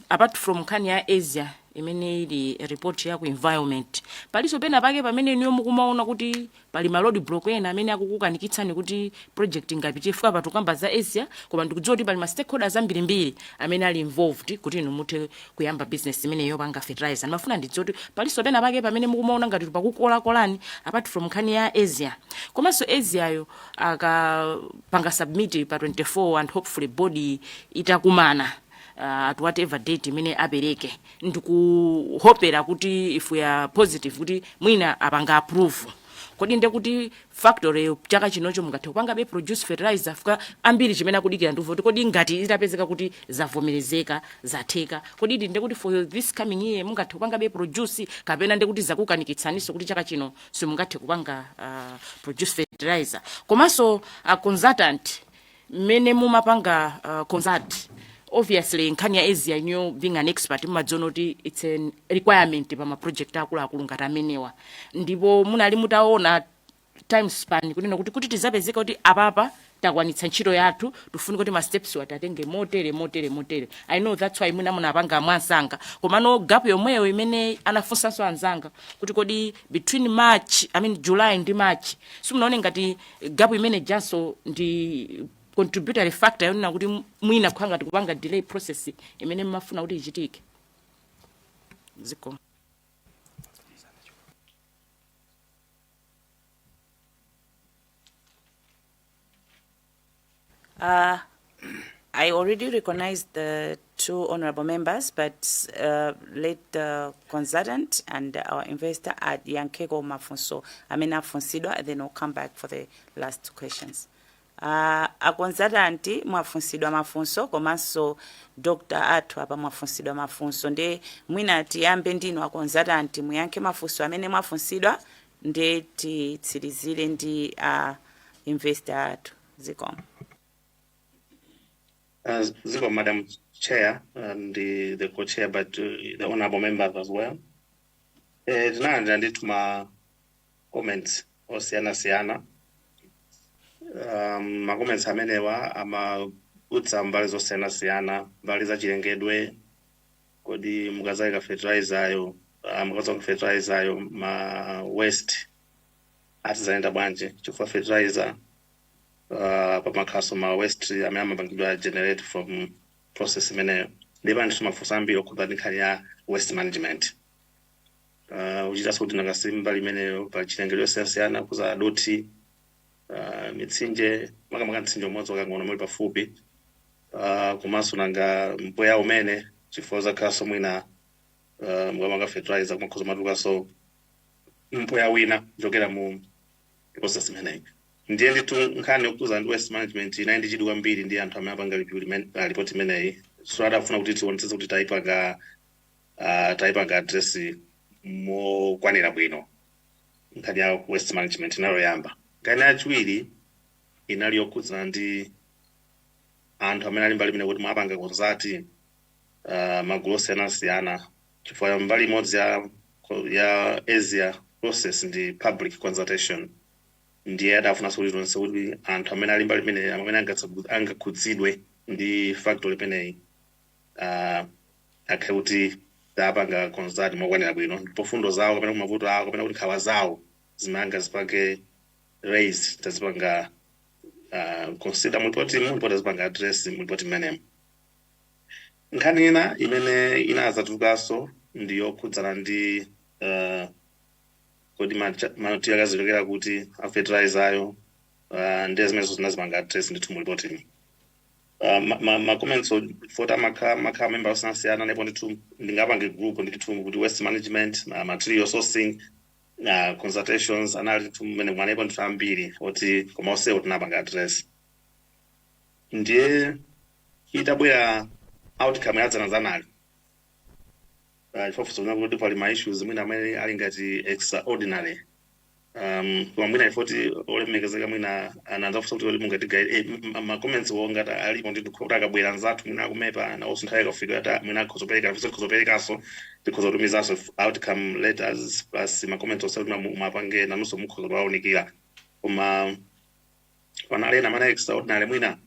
apart from nkhani ya Asia imene ili report ya ku environment, paliso pena pake pamene niyo mukumaona kuti pali ma road block ena amene akukukanikitsani kuti project ingapite fika patukamba za Asia, koma ndikudziwa kuti pali ma stakeholders ambirimbiri amene ali involved kuti inu muthe kuyamba business imene yopanga fertilizer. Ndimafuna ndidziwa kuti paliso pena pake pamene mukumaona ngati pakukola-kolani apart from nkhani ya Asia. Komanso Asia yo akapanga submit pa 24 and hopefully body itakumana at whatever date imene apereke, ndikuhopera kuti if we are positive kuti mwina apanga approve. Kodi nde kuti factory chaka chinocho mungathe kupanga be produce fertilizer fuka ambiri chimene akudikira nduvo kuti kodi ngati itapezeka kuti zavomerezeka zatheka, kodi ndi kuti for this coming year mungathe kupanga be produce kapena ndi kuti zakukanikitsaniso kuti chaka chino simungathe kupanga produce fertilizer. Komanso consultant mene mumapanga consult, obviously nkhani ya Asia inyo being an expert mumadziona kuti it's a requirement pa ma project akulu ngati amenewa, ndipo munali mutaona time span kuti tizapezeka kuti apapa takwanitsa ntchito yathu tufuna kuti ma steps watatenge motere. I know that's why munapanga mwansanga, koma no gap yomweyo imene anafunsanso anzanga kuti kodi between July ndi March simunaone ngati gap imene janso ndi contributory factor yona kuti mwina kuhanga tikupanga delay process imene mafuna kuti ichitike. Ziko. I already recognized the two honorable members, but let the consultant and our investor add Yankego Mafunso, Amena Fonsidwa, and then we'll come back for the last questions. A consultanti mwafunsidwa mafunso komanso Dr. Atu apa mwafunsidwa mafunso, nde mwina tiyambe ndino a consultanti muyankhe mafunso amene mwafunsidwa nde titsirizire ndi investor atu. Ziko. Ziko, Madam Chair and the co-chair, but the honorable members as well. Tinanja ndi tuma comments osiyana. Ma comments amenewa utsa mbali zosiyana mbali za chilengedwe, kodi mukazalika fertilizer yo mukazalika fertilizer yo ma waste atizaenda bwanje chifukwa fertilizer pa makhaso ma waste amene amapangidwa generate from process imeneyo. Ndipo ndi mafunso ambiri okhudzana ndi nkhani ya waste management. Uchitaso kuti nakasimba limeneyo pa chilengedwe yosiyana kuza doti mitsinje makamaka mtsinje umodzi wakang'ono muli pafupi, komanso nanga mpweya umene chifukwa zakhaso mwina mukamanga fertilizer kumakhoza matukaso mpweya wina kuchokera mu process imeneyi. Ndiye nditu nkhani yokuza ndi waste management inayi ndi chidwi kwambiri ndi anthu amene apanga report imeneyi, so adafuna kuti tionetsetse kuti tayipanga address mokwanira bwino nkhani ya waste management inaloyamba. Nkhani yachiwiri inali yokudzana ndi anthu amene ali mbali imene kuti mwapanga konzati magulu osiyana chifukwa mbali imodzi ya Asia process ndi public consultation. Ndiye adafunanso kuti tionetse kuti anthu amene ali mbali imene amene angakhudzidwe ndi factory imeneyi akhe kuti apanga konzati mokwanira bwino, ndipo fundo zawo kapena kumavuto awo kapena kuti nkhawa zawo zimanga zipake raise tazipanga consider mulipoti tazipanga address mulipoti imenemo. Nkhani ina imene inazatukaso ndiyo khudzana ndi kodi manoti akazilokera kuti fertilizer yo ndi zimenezo zinazipanga address ndithu mulipoti. Ma comments fota makha member osiyana ndipo ndithu ndingapange group ndithu kuti waste management, material sourcing, consultations anali tumene mwanepo ndithu ambiri oti koma onsewo tinapanga address. Ndiye itabwera outcome yadzanazanayo chifukwa sona kuti pali ma issues mwina amene ali ngati extraordinary koma mwina ifoti olemekezeka mwina ananza kufusa kuti mungati ma comments wo ngati alipo ndi kuti akabwera nzathu mwina akumepa na osinthaye kafika ata mwina khozoperekaso tikhozotumizaso outcome letters plus ma comments ose kuti mapange nanunso mukhozo lwaunikira koma panalena mana extraordinary mwina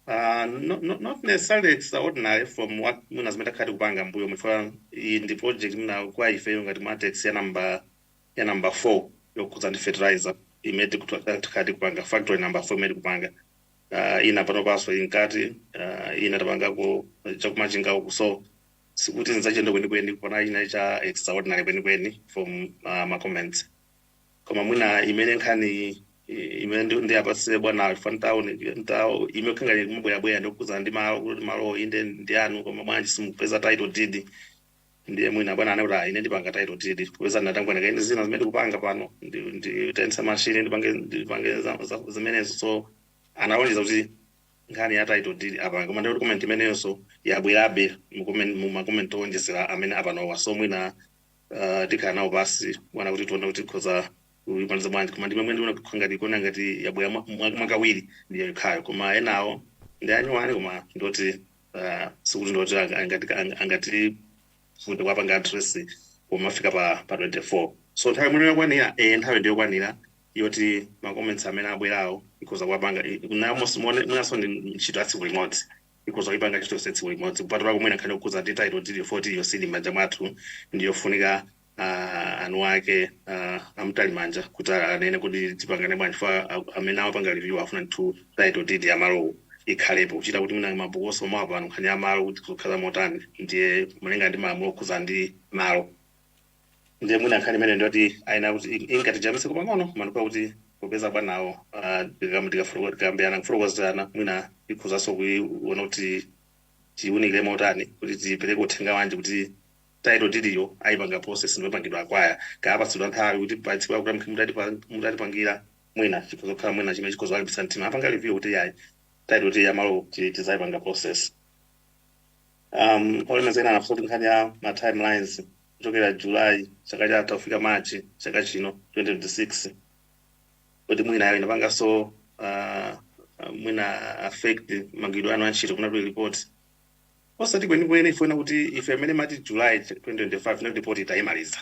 not necessarily extraordinary from what mwina zimene takhati kupanga mbuyo mwifa iyi ndi project mwina kwa ifeyo ngati matex ya number 4 yokuza ndi fertilizer imene takhati kupanga factory number 4 imene kupanga ina pano paso inkati ina tapangako chakumachingawo so sikuti nzachendo kwenikweni kupona ina cha extraordinary kwenikweni from ma comments koma mwina imene nkhani imene ndi apasire bwana fantown ntao imekhanga kumubwera ndokuza ndi malo inde ndi anu koma bwanji simupeza title deed ndiye mwina bwana anakuti ine ndipanga title deed kupeza ndatangwana kaende zina zimene kupanga pano ndi tensa machine ndipange zimenezo so anaonjeza kuti nkhani ya title deed apanga koma ndi comment imeneyo so yabwerabe mu comment onjezera amene apanowa so mwina tikhala nawo basi bwana kuti tione kuti khoza uyipanza bwanji koma ndimwe ndiona kukhangati kuona ngati yabwera mwakawiri ndiye ikhayo koma enawo ndi anyuwani koma ndoti sikuti ndoti angati fundi kwapanga address kumafika pa 24 so nthawi mwene yakwanira nthawi ndiyo kwanira yoti ma comments amene abwerawo ikoza kwapanga namosi munaso ndi ntchito ya tsiku limodzi ikoza kuipanga ntchito ya tsiku limodzi kupatula kumwena nkhani yokuza ndi title deed 40 yosili m'manja mwathu ndiyofunika anu ake amtalimanja kuti anene kuti tipangane bwanji fa amene amapanga review afuna to title deed ya malo ikhalepo kuchita kuti muna mabokoso mwa pano nkhani ya malo kuti kuzokhala motani ndiye mulenga ndi malamulo okhuza ndi malo ndiye mwina nkhani imene ndiyoti ayina kuti ingati jamise kupang'ono manuka kuti popeza bwanawo tikambiyana kufotokozerana mwina ikhuzanso kuiona kuti tiunikire motani kuti tipereke uthenga wanji kuti title deed yo ayipanga process ndopangidwa akwaya kaapatsidwa nthawi kuti patsiwa kuti mutatipangira mwina chikuzokhala mwina chimene chikozowalimbitsa mtima apanga review kuti yayi title deed ya malo tizayipanga process olemezana anafusa kuti nkhani ya ma timelines kuchokera July chaka chatha kufika March chaka chino 2026 kuti mwina yayo inapanga so mwina affect magidwa anu antchito kuna report osati kwenikweni ifuna kuti ife amene mati July 2025 no report itayimaliza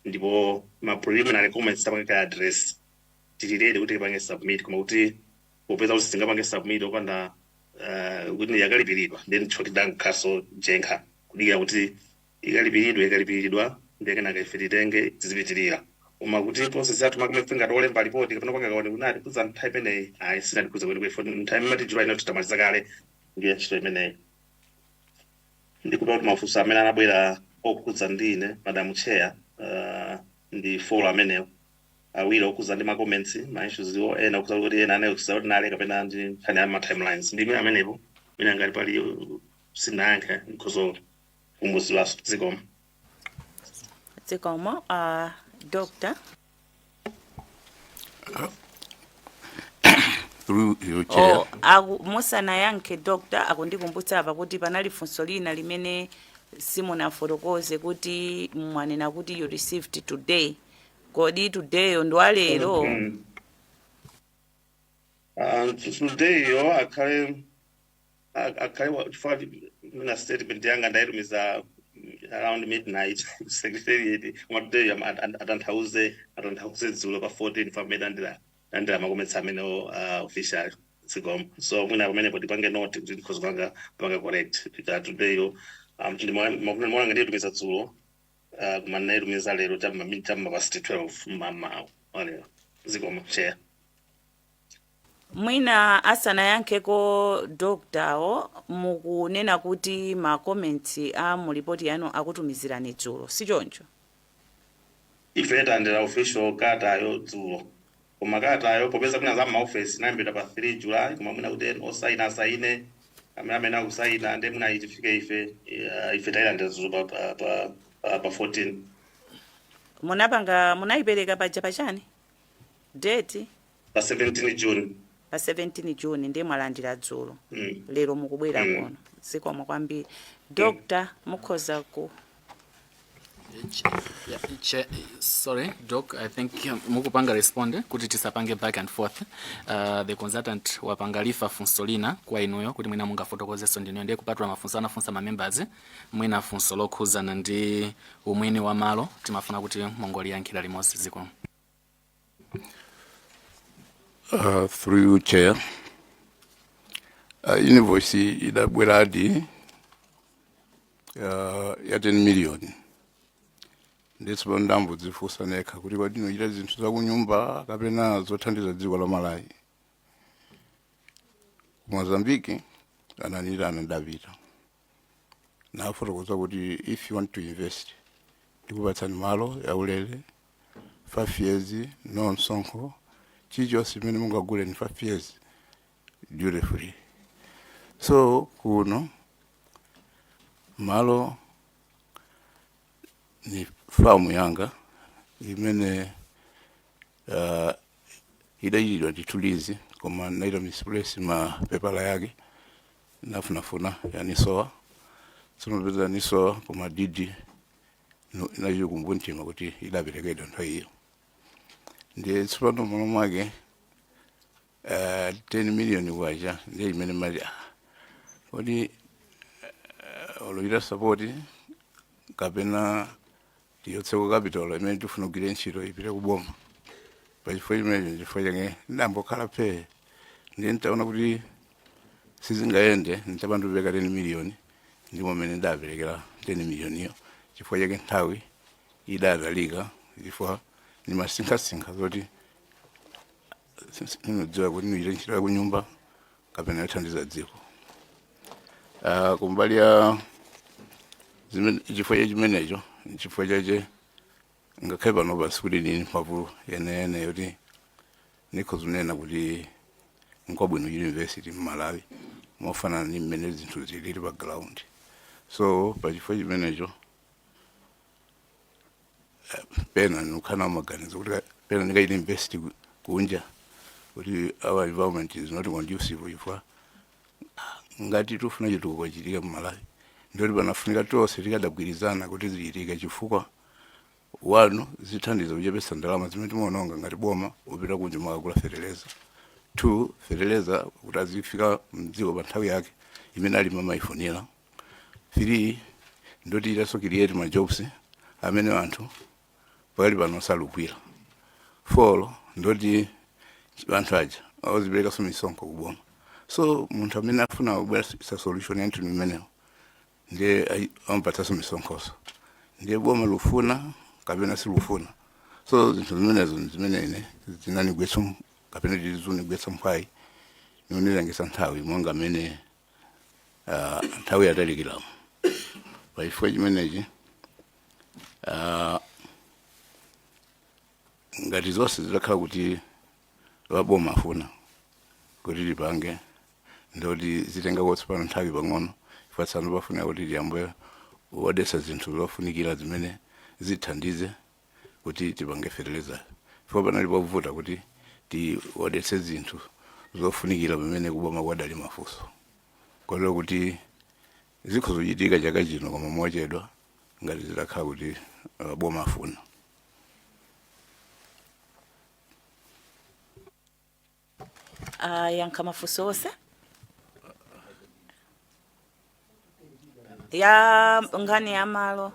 ndipo ma preliminary comments tapanga address titirede kuti ipange submit koma kuti popeza kuti singapange submit opanda kuti yakalipiridwa then choti dankhaso jenkha kudikira kuti ikalipiridwa ndiyekena ife titenge zizipitirira koma kuti process yathu makumefinga tolemba report kapena panga kaone kunati kuza nthawi imeneyi ayi sinatikuza kuti kwefu nthawi imati July inoti tamaliza kale ndiye ntchito imeneyi ndikupa kuti mafunso amene anabwera okuza ndine madam chair ndi folo amenewo awiri okuza ndi ma comments ma issues iwo ena okuza kuti ena anayokuza kuti nale kapena ndi nkhani ya ma timelines ndi imene amenepo mina ngati pali sinayankha nkhozo kumbuziraso zikomo doctor through your chair. musanayankhe doctor akundikumbutsa apa kuti panali funso lina limene simunafotokoze kuti mwanena kuti you received today kodi today ndwalero today yo akhale mina statement yanga ndayitumiza around midnight secretariat today atanthauze dzulo pa 14 fameda ndira makometsa amene official zikomo so mwina pamenepo tipange note kuti because panga correct today yo mwana nditumiza dzulo kumana itumiza lero chamma past 12 mama wale zikomo chair mwina asanayankheko doctor mukunena kuti ma comments a mu report yanu akutumizirani dzulo sichoncho ife tandera official katayo dzulo koma katayo popeza kuna za maoffice nambeta pa 3 July koma mwina kuti osaine amene akusaina ndi mwina itifike ife tailandira dzulo pa 14 munayipereka paja pachani date pa 17 June pa 17 June ndiye mwalandira dzulo lero mukubwera kuno zikomo kwambiri Dr. mukhoza ku Sorry, Doc, I think mukupanga responde kuti tisapange back and forth. The consultant wapangalifa funso lina kwa inuyo kuti mwina mungafotokozeso ndinuyo ndiye kupatula mafunso anafunsa ma members mwina funso lokhuzana ndi umwini wa malo timafuna kuti mongoliyankhira limodzi zikomo. Through you, Chair. Invoice idabwera adi ya 10 million. Ndetse ndambo zifusa neka kuti kwadino ita zinthu za kunyumba kapena zothandiza dziko la Malawi. Mozambique ananira anandapita. Nafotokoza kuti if you want to invest ndikupatsani malo ya ulere 5 years no msonkho chichonse chimene mungagule ni 5 years duty free. So kuno malo ni famu yanga imene idayidwa nditulizi koma naita misplace ma pepala yake nafunafuna yanisowa tsunopeza nisowa koma didi inacho kumbuntima kuti idaperekedwa nthawi iyo ndiye tsopano malo mwake 10 million waja ndiye imene mali kodi oloita support kapena tiyotseko capital imene tifuna kugwira ntchito ipite kuboma pachifukwa chimene chifukwa chake ndambokhala phe ndiye ntaona kuti sizingayende ntabandupeka 10 million ndi momene ndaperekera 10 million iyo chifukwa chake nthawi idadalika chifukwa ni masinkhasinkha zoti inodziwa kuti niite ntchito ya kunyumba kapena yothandiza dziko. Kumbali ya chifukwa cha chimenecho chifukwa chache ngakhale pano pasi kuti nini mphamvu yeneyene yoti nikhozunena kuti nkwabwino university m'Malawi mofanana ni mmene zinthu zilili pa ground. So pachifukwa chimenecho pena nukhana maganizo kuti pena ndikaita invest kunja kuti our environment is not conducive chifukwa ngati tufuna chitukuko chitika m'Malawi ndoti panafunika tonse tikadagwirizana kuti zichitika chifukwa wanu zithandiza kuchepesa ndalama zimene timaononga ngati boma upita kunja makagula fertilizer. 2 fertilizer kuti azifika mdziko pa nthawi yake imene alimi amayifunira. 3 ndoti itaso create ma jobs amene anthu pali pano salugwira. 4 ndoti anthu aja azipereka misonkho kuboma. So munthu amene afuna kubwera solution ya nthu imeneyo ndiye ampatsa misonkhoso ndiye boma lufuna kapena silufuna. So zinthu zimenezo zimene zinanigwetsa kapena zizunigwetsa mphwayi nionelangisa nthawi monga amene nthawi yatalikiramo. Pachifukwa chimenechi ngati zonse zidakhala kuti waboma afuna kuti lipange ndoti zitenga kotsi pano nthawi pang'ono ifatsano pafuna kuti liyambe wodesa zinthu zofunikira zimene zithandize kuti tipange fertilizer. Chifukwa panali pavuta kuti tiwodese zinthu zofunikira pamene kuboma kwadali mafunso kotero kuti zikhozochitika chaka chino koma mochedwa ngati zidakhala kuti boma afuna. Yankha mafunso onse ya ngani ya malo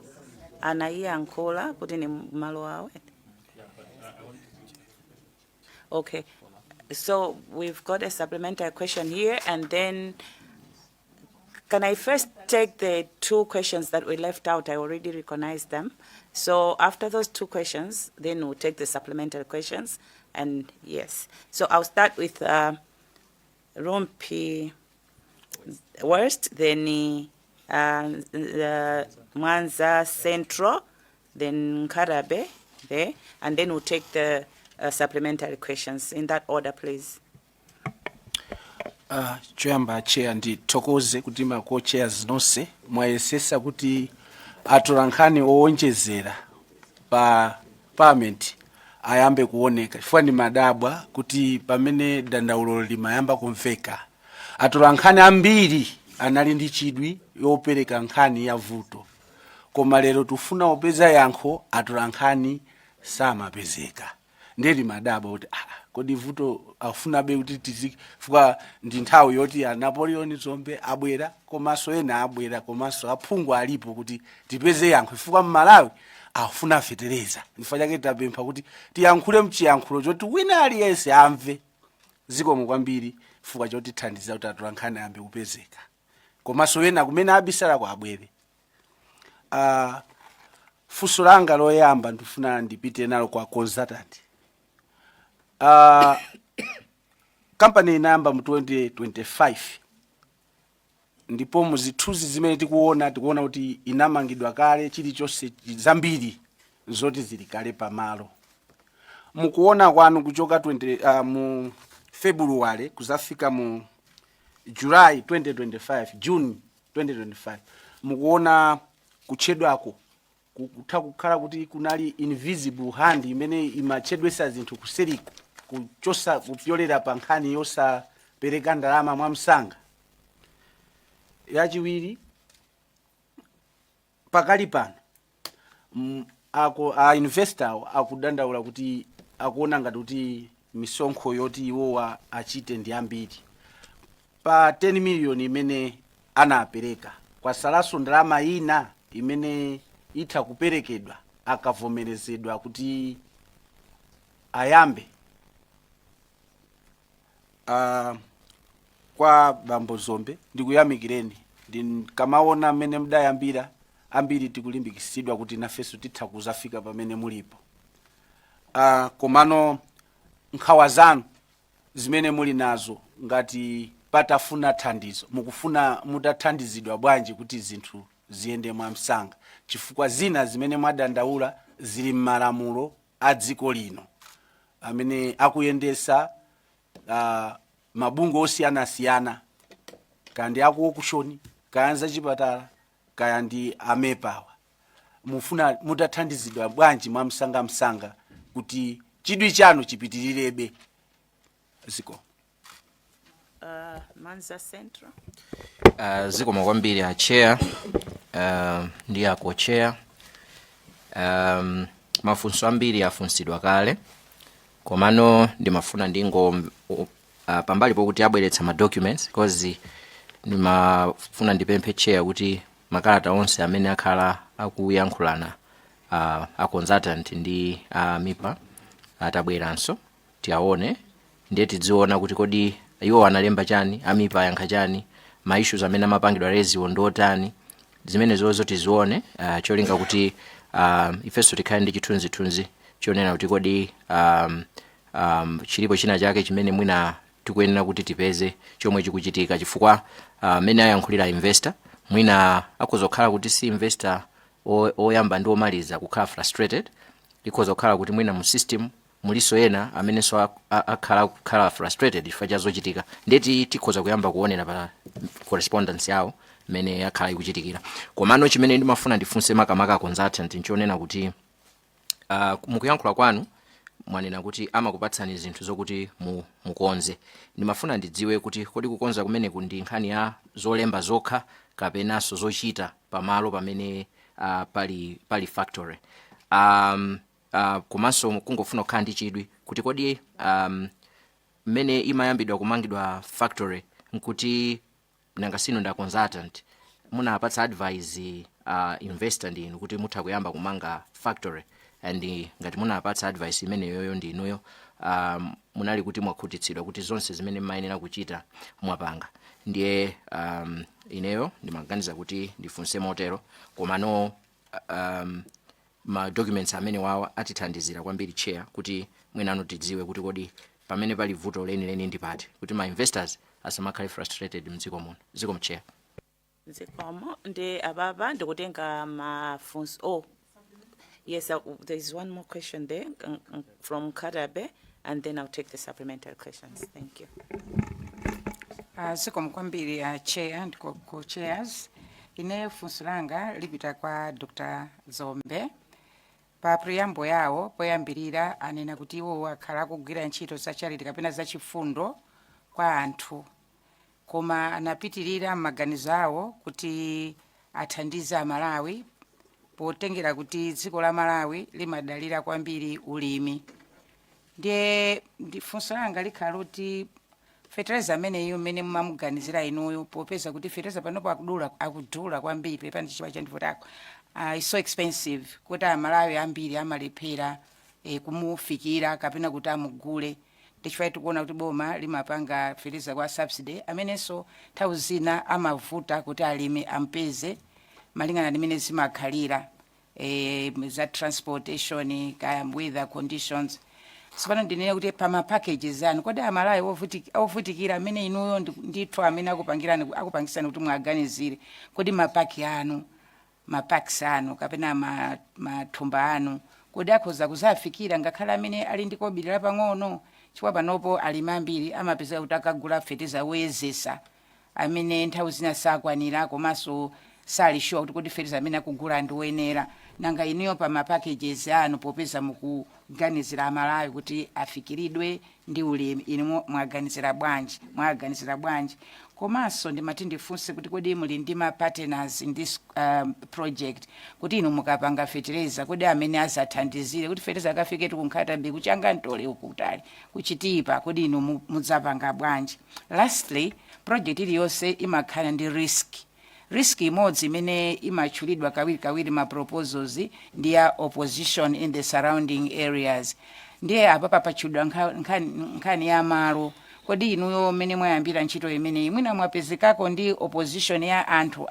anayiyankhula kuti ni malo awo. Okay, so we've got a supplementary question here, and then can I first take the 2 questions that we left out? I already recognized them. So after those 2 questions, then we'll take the supplementary questions. And yes, so I'll start with Rumpi Worst, then the Mwanza Central, then Karabe there, and then we'll take the supplementary questions in that order, please. Choyamba chair ndithokoze kuti ma-co-chairs nonse mwayesesa kuti atolankhani owonjezera pa parliament ayambe kuoneka chifukwa ndi madabwa kuti pamene dandaulo limayamba kumveka atolankhani ambiri anali ndi chidwi yopereka nkhani ya vuto, koma lero tufuna opeza yankho atolankhani samapezeka. Ndeli madabwa kuti kodi vuto afunabe kuti tizifika ndi nthawi yoti Napoleon Zombe abwera komanso ena abwera komanso aphungu alipo kuti tipeze yankho chifukwa m'Malawi afuna fetereza. Chifukwa chake tapempha kuti tiyankhule mchiyankhulo choti wina aliyense amve. Zikomo kwambiri chifukwa choti thandiza kuti atolankhani ayambe kupezeka komanso ena kumene abisala kwa abwere. Funso langa loyamba ndifuna ndipite nalo kwa consultant. Company inayamba mu 2025 ndipo muzithuzi zimene tikuona kuti inamangidwa kale chilichonse zambiri zoti zili kale pamalo. Mukuona kwanu kuchoka mu February kuzafika mu July 2025, June 2025, mukuona kutchedwako kutha kukhala kuti kunali invisible hand imene imachedwesa zinthu kuseriku kuchosa kupyolera pa nkhani yosapereka ndalama mwamsanga. Yachiwiri, pakali pano investor akudandaula kuti akuona ngati kuti misonkho yoti iwowa achite ndi ambiri. Pa 10 million imene anapereka kwasalaso ndalama ina imene itha kuperekedwa akavomerezedwa kuti ayambe. Kwa Bambo Zombe ndikuyamikireni, kamaona mmene mdayambira ambiri tikulimbikisidwa kuti nafeso titha kuzafika pamene mulipo. Komano nkhawa zanu zimene muli nazo ngati patafuna thandizo mukufuna mutathandizidwa bwanji kuti zinthu ziyende mwamsanga, chifukwa zina zimene mwadandaula zili m'malamulo a dziko lino amene akuyendesa mabungwe osiyanasiyana, kaya ndi akuokushoni, kaya nzachipatala, kaya ndi amepawa. Mufuna mutathandizidwa bwanji mwamsanga kuti chidwi chanu chipitilirebe. Ziko Manza Central. Zikomo kwambiri a chair ndi a co-chair. Mafunso ambiri afunsidwa kale, komano ndimafuna ndingo pambali pokuti abweretsa ma documents because ndimafuna ndipemphe chair kuti makalata onse amene akhala akuyankhulana a consultant ndi MIPA atabweranso tiaone ndiye tidziona kuti kodi iwo analemba chani, MIPA ayankha chani, ma issues amene amapangidwa reziwo ndotani, zimene zozo tizione cholinga kuti ifeso tikhale ndi chithunzithunzi chionena kuti kodi chilipo china chake chimene mwina tikuyenera kuti tipeze chomwe chikuchitika, chifukwa amene ayankhulira investor mwina akozokhala kuti si investor oyamba ndi omaliza kukhala frustrated, ikozokhala kuti mwina mu system muliso ena amene so akhala frustrated chifukwa cha zochitika, ndeti tikhoza kuyamba kuonera pa correspondence yawo mene yakhala ikuchitikira. Komano chimene ndimafuna ndifunse makamaka consultant nchionena kuti mukuyankhula kwanu mwanena kuti amakupatsani zinthu zokuti mukonze. Ndimafuna ndidziwe kuti kodi kukonza kumene kundi nkhani ya zolemba zokha kapenanso zochita pamalo pamene pali factory. Komanso kungofuna kukhala ndi chidwi kuti kodi mmene imayambidwa kumangidwa factory nkuti nangasino nda consultant munapatsa advice investor ndinu kuti mutha kuyamba kumanga factory, and ngati munapatsa advice imene yoyo ndinuyo munali kuti mwakhutitsidwa kuti zonse zimene mayenera kuchita mwapanga. Ndiye ineyo ndimaganiza kuti ndifunse motero, komano ma documents amene wawa atithandizira kwambiri chair kuti mwinano tidziwe kuti kodi pamene pali vuto leni ndipati kuti ma investors asamakhale frustrated mdziko muno. Zikomo chair. Zikomo ndi ababa ndikutenga mafunso. Yes, there is one more question there from Karabe, and then I'll take the supplementary questions. Thank you. Zikomo kwambiri chair and co-chairs. Ine funso langa lipita kwa Dr. Zombe. pa preambo yawo poyambirira anena kuti iwo akhala akugwira ntchito za charity kapena za chifundo kwa anthu, koma anapitirira m'maganizo awo kuti athandize Amalawi potengera kuti dziko la Malawi limadalira kwambiri ulimi. Ndiye funso langa likhala kuti fertilizer ameneyo mmene mumamuganizira inuyo, popeza kuti fertilizer panopo akudula kwambiri pepani chichipa chandivotako, is so expensive kuti Amalawi ambiri amalephera kumufikira kapena kuti amugule. Ndichifukwa tikuona kuti boma limapanga fertilizer kwa subsidy amenenso nthawi zina amavuta kuti alimi ampeze malingana ndi mmene zimakhalira za transportation kaya weather conditions. Sipano ndinene kuti pama packages anu kodi Amalawi ovutikira amene inuyo ndithu amene akupangisani kuti mwaganizire kodi mapaki anu, mapaks anu kapena mathumba anu kodi akhoza kuzafikira ngakhala amene ali ndi kobiri pang'ono. Chifukwa panopo alimi ambiri amapeza kuti akagula fertilizer woyezesa amene nthawi zina sakwanira komanso sali sure kuti kodi fertilizer amene akugula ndi woyenera. Nanga inuyo pa ma packages anu popeza mukuganizira Amalawi kuti afikiridwe ndi ulimi, inu mwaganizira bwanji? Komanso ndimati ndifunse kuti kodi muli ndi ma partners in this project kuti inu mukapanga fertilizer kodi amene azathandizire kuti fertilizer akafike kunkhata mbi kuchanga ntole ukutali kuchitipa kodi inu mudzapanga bwanji? Lastly, project iliyonse imakhala ndi risk imodzi imene imachulidwa kawiri ma proposals ndi ya opposition in the surrounding areas. Ndiye apa pachudwa nkhani ya malo. Kodi inuyo mmene mwayambira ntchito imene mwina mwapezekako ndi opposition ya anthu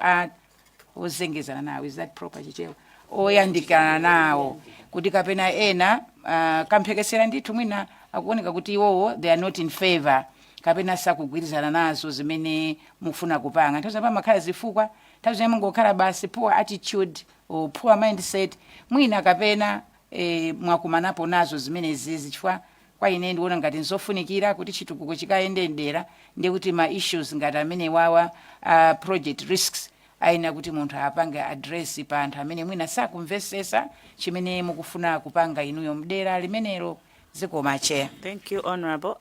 ozengezana nawo, is that proper chichewa, oyandikana nawo kuti kapena ena kamphekesera ndithu mwina akuoneka kuti iwowo they are not in favor kapena sakugwirizana nazo zimene mufuna kupanga. Nthawi zapa makhala zifukwa, nthawi zimene mungokhala basi poor attitude or poor mindset mwina kapena mwakumanapo nazo zimene zizi. Chifukwa kwa ine ndiona ngati nzofunikira kuti chitukuko chikayendera ndi kuti ma issues ngati amene wawa project risks aina kuti munthu apange address pa anthu amene mwina sakumvesesa chimene mukufuna kupanga inuyo mdera limenelo. Zikoma chair. Thank you, Honorable.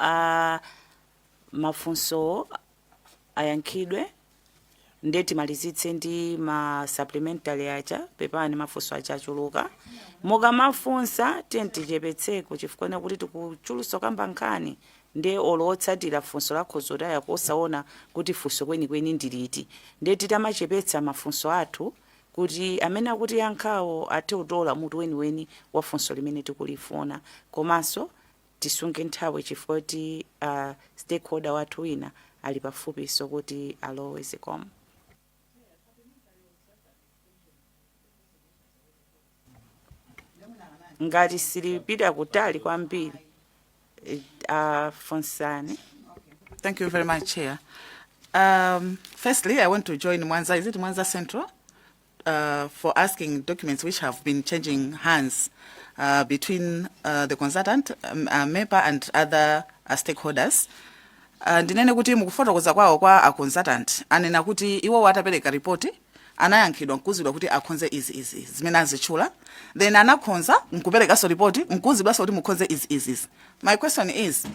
Mafunso ayankhidwe ndeti malizitse ndi ma supplementary acha pepani mafunso acha achuluka. Moga mafunsa tichepetseko chifukwa kuti tikuchulusa kamba nkhani nde olotsatira funso lakho zodaya kosaona kuti funso kweni ndiliti. Ndeti tamachepetsa mafunso athu kuti amene akuti yankhawo athe utola mutu weni wa funso limene tikulifuna. Komanso tisunge nthawi chifukwa kuti stakeholder wathu wina ali pafupi so kuti alowe zikomo. Ngati silipita kutali kwambiri funsani. Thank you very much, Chair. Firstly, I want to join Mwanza, is it Mwanza Central, for asking documents which have been changing hands between the consultant, MEPA and other stakeholders. Ndinene kuti mukufotokoza kwawo kwa a consultant anena kuti iwo watapereka report anayankhidwa nkuzidwa kuti akhonze izi zimene azichula, then anakhonza nkuperekaso report nkuzidwaso kuti mukhonze izi. My question is,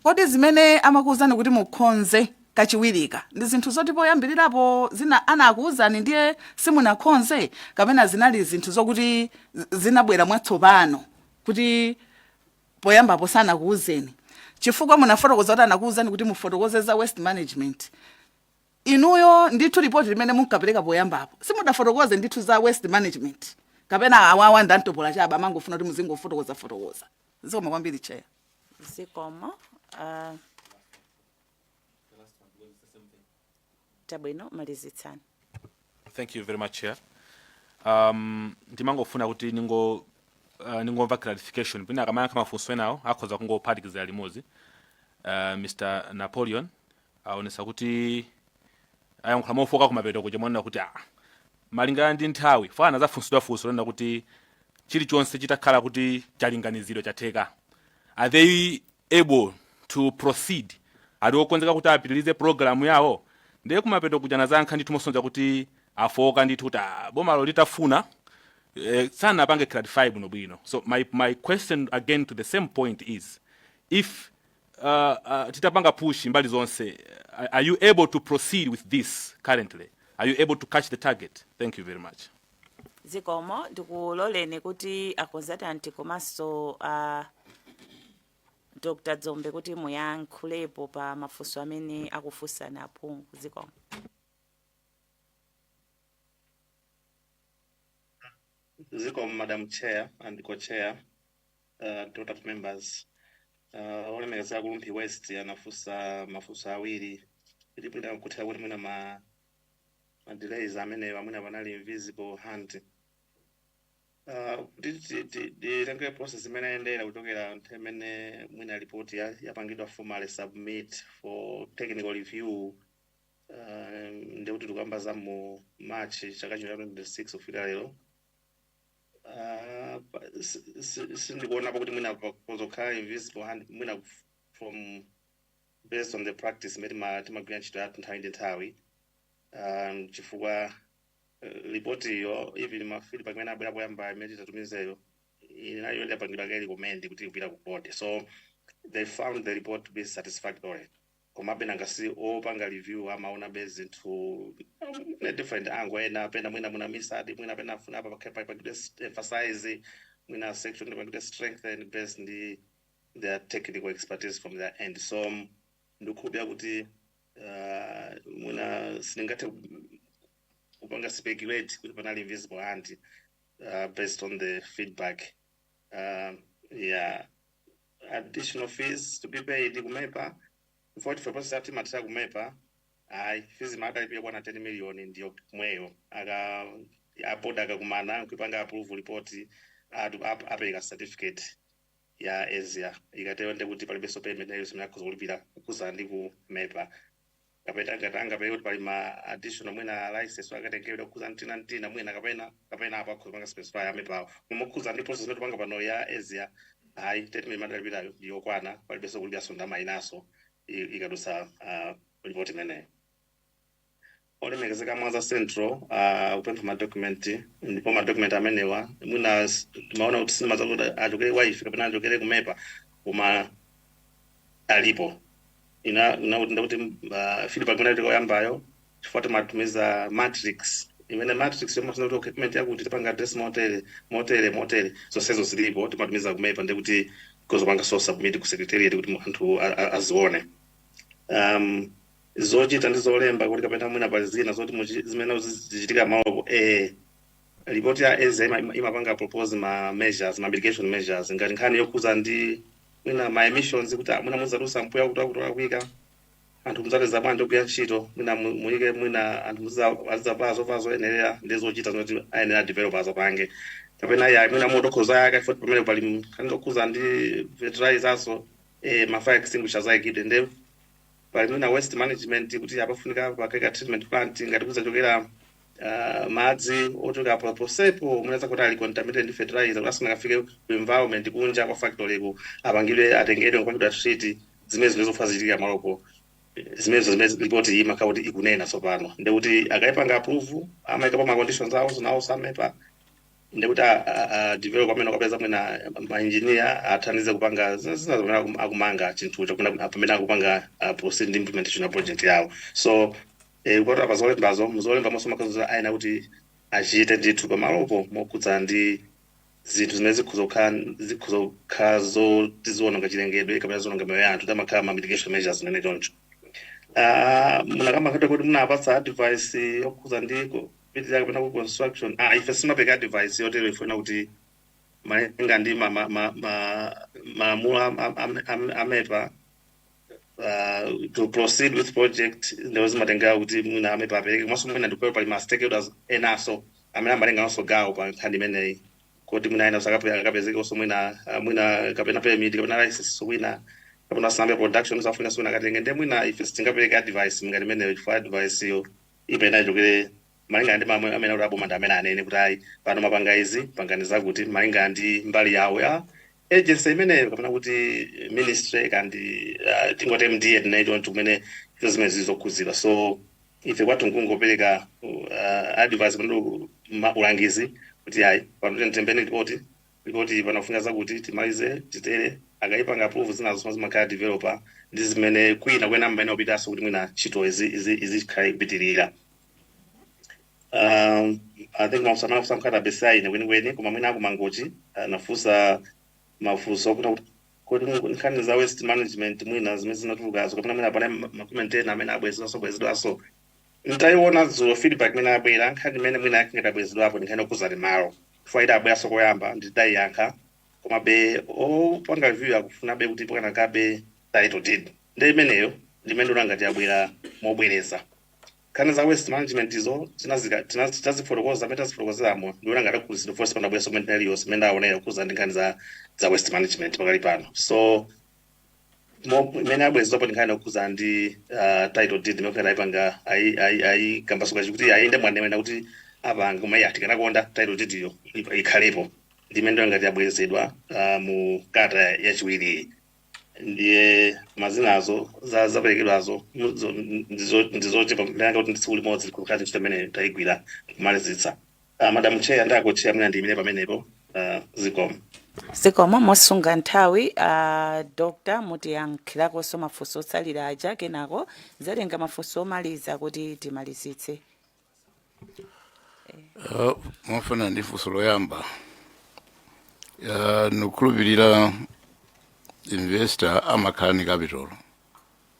kodi zimene amakuwuzani kuti mukhonze kachiwirika ndi zinthu zoti poyambirirapo zina anakuwuzani ndiye simunakhonze kapena zinali zinthu zokuti zinabwera mwatsopano kuti poyambapo sanakuwuzeni? Chifukwa munafotokoza kuti anakuwuzani kuti mufotokoze za waste management. Inuyo ndithu report limene munkapereka poyambapo simudafotokoze ndithu za waste management kapena awawa ndantopola chaba mangofuna kuti muzingofotokoza. Zikoma kwambiri Chair. Zikoma. Tabwino malizitsani. Thank you very much, Chair. Ndimangofuna kuti ningomva clarification pina kama mafunso enawo akhoza kungophatikiza limodzi. Mr. Napoleon aonesa kuti ayankhala mofoka kumapeto kuja mwana kuti malingana ndi nthawi fana zafunsidwa funso lenda kuti chilichonse chitakhala kuti chalinganiziro chatheka. Are they able to proceed? Ali okonzeka kuti apitirize program yawo? Ndiye kumapeto kuja nazankha ndithu mosonza kuti afoka ndithu kuti bomalo litafuna sana apange clarify bwino bwino. So my question again to the same point is, if titapanga push mbali zonse, are you able to proceed with this currently? Are you able to catch the target? Thank you very much. Zikomo ndikuloleni kuti a consultant komanso Dr. Dzombe kuti muyankhulepo pa mafunso amene akufunsana aphungu. Zikomo. Zikomo, Madam Chair and Co-Chair, Dr. members. Olemekeza kulumpi West anafusa mafusa awiri. Ilipenda kuthera kuti mwina ma delays amene wamuna banali invisible hand. Titenge process imene endera kutokera nthemene mwina report yapangidwa formally submit for technical review. Ndio kuti tukamba za mu March chaka chino 26 kufika lero. Sindikuona kuti mwina kuzokhala invisible hand mwina from based on the practice made timagwira ntchito yathu nthawi ndi nthawi. Chifukwa report iyo even ma feedback amene abwera poyamba imene tatumizeyo inayo yapangidwa kale recommend kuti kupita ku board. So they found the report to be satisfactory. Komabe nangasi opanga review amaona based into a different angle ena pena mwina muna misadi mwina pena funa apa pa emphasize mwina section pa strengthen based on their technical expertise from their end. So ndikubya kuti mwina siningate upanga speculate kuti panali invisible hand based on the feedback. Yeah, additional fees to be paid kumepa 44% ati matisa kumepa fees mada pia kwa na 10 million ndio mweyo apoda akakumana kupanga approve report apeleka certificate ya Asia ikatewa nde kuti palibeso payment nayo simya kuzolipira kuzandi kumepa kapeta ngatanga pale kuti pali ma additional mwina license wakatengewa kuzantina ntina mwina kapena apa kupanga specify amepa mukuza ndi process metupanga pano ya Asia statement madalipira yokwana palibeso kulipira sonda mainaso ikadusa report imene. Olemekezeka Mwanza Central upempha ma document ndipo ma document amenewa mwina tumaona kuti sinema zakuti achokere wife kapena achokere kumepa koma alipo ina kuti feedback imene tikoyambayo chifukwa timatumiza matrix imene matrix yomwe kuti document yakuti tipanga address motere so sezo zilipo timatumiza kumepa ndi kuti kozopanga so submit ku secretariat kuti anthu azione. Zochita ndizolemba kuti kapena mwina pali zina zoti zimene zichitika maopo report ya Asia imapanga propose ma measures ma mitigation measures ngati nkhani yokuza ndi mwina ma emissions kuti mwina muzalusa mpuya kuti akuika anthu muzateza bwanji kuya ntchito mwina muyike mwina anthu muzapazo enelera ndi zochita zoti ayenera developers apange kapena ya mwina motokhoza yake futhi pamene pali nkhani zokuza ndi fertilizerso ma fire extinguishers ayikidwe ndi pali mwina waste management kuti apafunika pakeka treatment plant ngati kuzachokera madzi ochoka posepo munaweza kuti ali contaminated ndi fertilizer asina kafike ku environment kunja kwa factory ku apangidwe atengedwe kupangidwa treat zimene zilizofa zichitika maloko zimene report ima kuti ikunena tsopano ndi kuti akayipanga approve amaika pa ma conditions awo zinawo samepa ndi kuti develop amene akapeza mwina ma engineer athandize kupanga zina akumanga chinthucho kuna pamene akupanga proceed implementation of project yawo. So kupata pazolembazo muzolemba mosoma kazo aina kuti achite ndithu pamalopo mokudza ndi zinthu zimene zikhuzokhala zotiziona ngachilengedwe kapena zononga moyo ya anthu tamakhala ma mitigation measures zimene choncho. Munakamaka kuti munapatsa advice yokudza ndiko pitira kapena ku construction ife simapeka advice yotero ifuna kuti malenga ndi malamulo amepa to proceed with project there was matenga kuti mwina amepa apereke komanso mwina ndikupewa pali ma stakeholders enaso amene amalenga nonso gawo pa nkhani imeneyi kuti mwina ena akapezeke onso mwina kapena permit kapena license so mwina kapena sample production zafuna so mwina katenge ndi mwina ife sitingapereke advice ngati imeneyo chifukwa advice yo ipena ichokere malinga ndi mamwe amene kuti aboma ndi amene anene kuti ayi pano mapanga izi panganiza kuti malinga ndi mbali yawo ya agency imeneyo kapena kuti ministry kandi tingote MDA nayo chimene zimene zizokuzira. So ife kwathu nkungopereka advice kuti ulangizi kuti hayi pano tembeni ripoti panafunga kuti timalize titere akaipanga approve zinazo zimakhala developer ndi zimene kwina kwena mmene opitaso kuti mwina ntchito izikhala ipitirira. I think mafusa mkhala besaine kwenikweni koma mwina akumangochi nafusa mafuso kuti nkhani za waste management mwina zimene zinatulukazo kapena mwina pane makumentena amene abwezedwaso ntaiona dzulo feedback imene abwera nkhani imene mwina yakhingati abwezedwapo ndi nkhani okuzali malo chifukwa iti abweranso koyamba ndidayiyankha koma be opanga view akufuna be kuti pokanakabe title deed ndi imeneyo ndimene ndolangati abwera mobwereza. Nkhani za waste management izo tinazifotokoza amene tazifotokozeramo ndolangati akukulizidwa force pano abweranso kumene tinaliyonse imene aonera kuza ndi nkhani za waste management pakali pano. So imene abwezedwapo ndi nkhani okuza ndi title deed imene ayipanga ayikambasuka kuti ayende mwanene kuti apanga koma iye atikanakonda title deed iyo ikhalepo ndimene ndolangati abwezedwa mu kata yachiwiri. Ndiye mazinazo zaperekedwazo ndizochepa mpenanga kuti nditsi ulimodzi kukati ntchito imene tayigwira kumalizitsa. Madam Chair ndako chair mwina ndiyimire pamenepo zikomo mosunga nthawi Dr. mutiyankhirakonso mafunso otsalira aja kenako zatenga mafunso omaliza kuti timalizitse. Mwafuna ndi funso loyamba nukhulupirira investor amakhala ni capital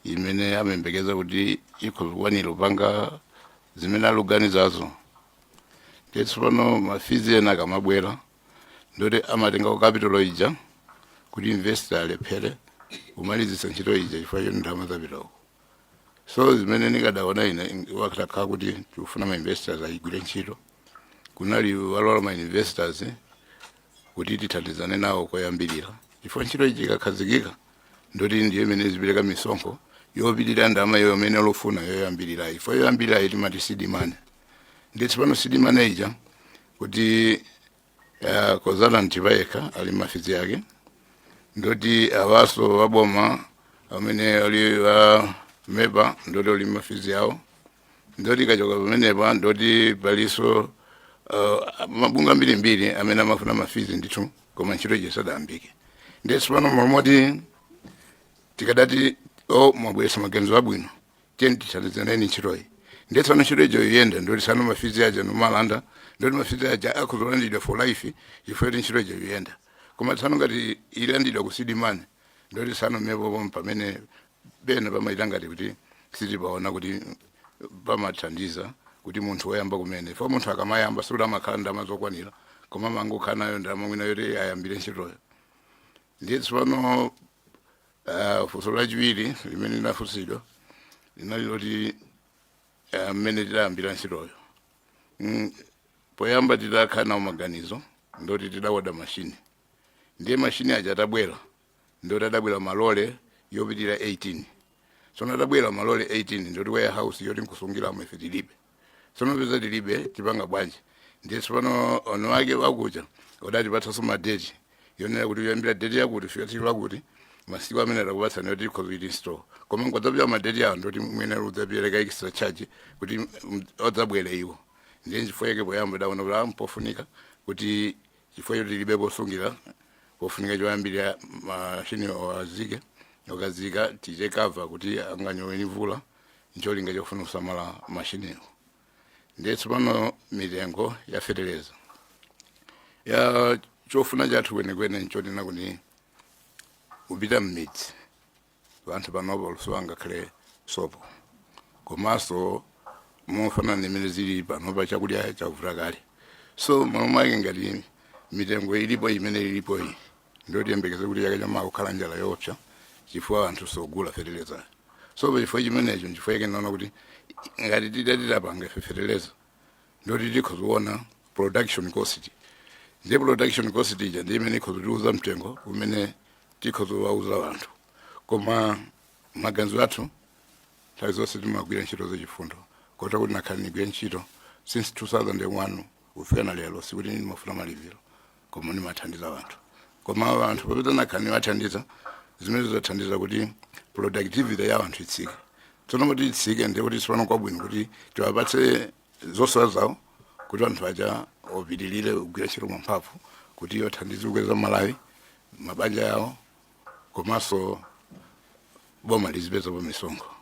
imene amembekeza kuti ikukwanira kupanga zimene aluganizazo. Ndetso pano mafizi ena akamabwera ndoti amatenga capital ija kuti investor alephere kumalizitsa ntchito ija chifukwa ndalama zapitako. So zimene nikadaona ine wakakhala kuti tikufuna ma investors ayigwire ntchito kunali walwala ma investors kuti tithandizane nawo koyambirira chifukwa ntchito iji ikakhazikika ndoti ndiyo imene zipereka misonkho yopitirira ndalama iyo imene alofuna yoyambirira chifukwa yoyambirira iti mati seed money. Nditsi pano seed money ija kuti kozala ntipayekha ali mafizi yake ndoti awaso waboma amene ali mepa ndoti ali mafizi yawo ndoti kachoka pamenepa ndoti paliso mabunga mbirimbiri amene amafuna mafizi ndithu koma ntchito iji sadayambike. Ndetso pano momoti tikadati mwabweresa maganizo abwino tiyeni tithandizaneni ntchitoyi. Ndetso pano ntchito ijo iyende ndoti sano mafizi aja nomalanda ndoti mafizi aja akuzolandidwa for life chifukwa ntchito ijo iyenda. Koma sano ngati ilandidwa ku seed money ndoti sano mepo pamene bena pamayitangati kuti sitipaona kuti pamathandiza kuti munthu woyamba kumene fo munthu akamayamba sikuti amakhala ndalama zokwanira koma mangokhala nayo ndalama mwina yoti ayambire ntchitoyo. Nditso pano funso lachiwiri limene linafunsidwa linali loti mmene tidayambira ntchitoyo. Poyamba tidakhala nawo maganizo ndoti tidawada mashini ndiye mashini aja atabwera ndoti adabwera malole yopitirira 18. Sono adabwera malole 18 ndoti warehouse yoti nkusungiramo ife tilibe. Sono peza tilibe tipanga bwanji. Nditso pano ono wake wakucha odati patsaso madeti yonera kuti yoyambira date yakuti fika tilo kuti masiku amene atakupatsani yoti covid store koma ngwadzapita madeti awo ndoti mwene udzapereka extra charge kuti odzabwere iwo. Ndiye chifukwa yake poyamba daona kuti ampofunika kuti chifukwa yoti tilibe posungira pofunika choyambirira mashini wazike okazika tije cover kuti anganyowe mvula ncholinga chofuna kusamala mashiniwo. Ndetso pano mitengo ya fertilizer ya chofuna chathu kwenekwene nchotina kuti kupita mmidzi vanthu panopo luso angakhale sopo komanso mofanana nimene zili panopa chakudya chakuvuta kale. So mamake ngati mitengo ilipo imene ilipo iyi ndoti yembekeze kuti chaka chamawa kukhala njala yoopsa chifukwa anthu sogula fertilizer. So chifukwa chimenecho chifukwa yake naona kuti ngati tidapanga fertilizer ndoti tikhoziona production cost. Ndiye production cost ija ndiye imene ikhoziuza mtengo umene tikhozowauza wanthu. Koma maganizo athu nthawi zonse timagwira ntchito zachifundo kota kuti nakhale nigwira ntchito since 2001 kufika na lero sikuti ndimafuna malipiro koma ndimathandiza wanthu. Koma wanthu popeza nakhale niwathandiza zimene zothandiza kuti productivity ya wanthu itsike. Tsono kuti itsike ndiye kuti sipano kwabwino kuti tiwapatse zosowa zawo kuti anthu aja opitilire kugwira ntchito mwamphamvu kuti yothandiza kukweza Malawi mabanja yawo komanso boma lizipezapo misonkho.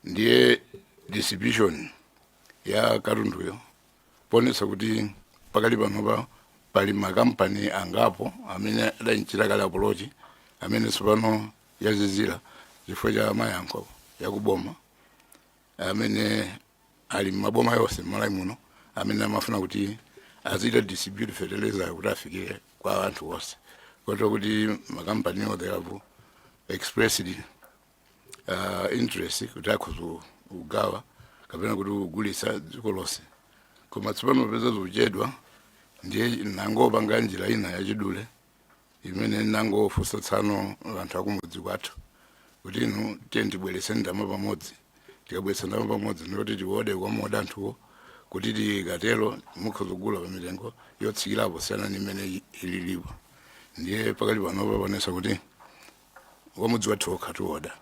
Ndiye distribution ya katunduyo ponesa kuti pakali panopa pali makampani angapo amene adachita kale apology amene tsopano yazizira chifukwa cha mayankho yakuboma amene ali maboma yonse Malawi muno amene amafuna kuti azita distribute fertilizer kuti afike kwa anthu onse. Kotero kuti makampani they have expressed interest kuti akhoza kugawa kapena kuti kugulitsa dziko lonse. Koma tsopano peza zochedwa ndiye nangopanga njira ina yachidule imene nangofunsa tsano anthu akumudzi kwathu kuti inu tibweretse ndalama pamodzi. Tikabweretsa ndalama pamodzi ndikuti tiwode kwa moda anthuwo kuti tikatero mukhoza kugula pa mitengo yotsikirapo siyana ndi imene ililipo. Ndiye pakali panopa panesa kuti wamudzi wathu okha tiwoda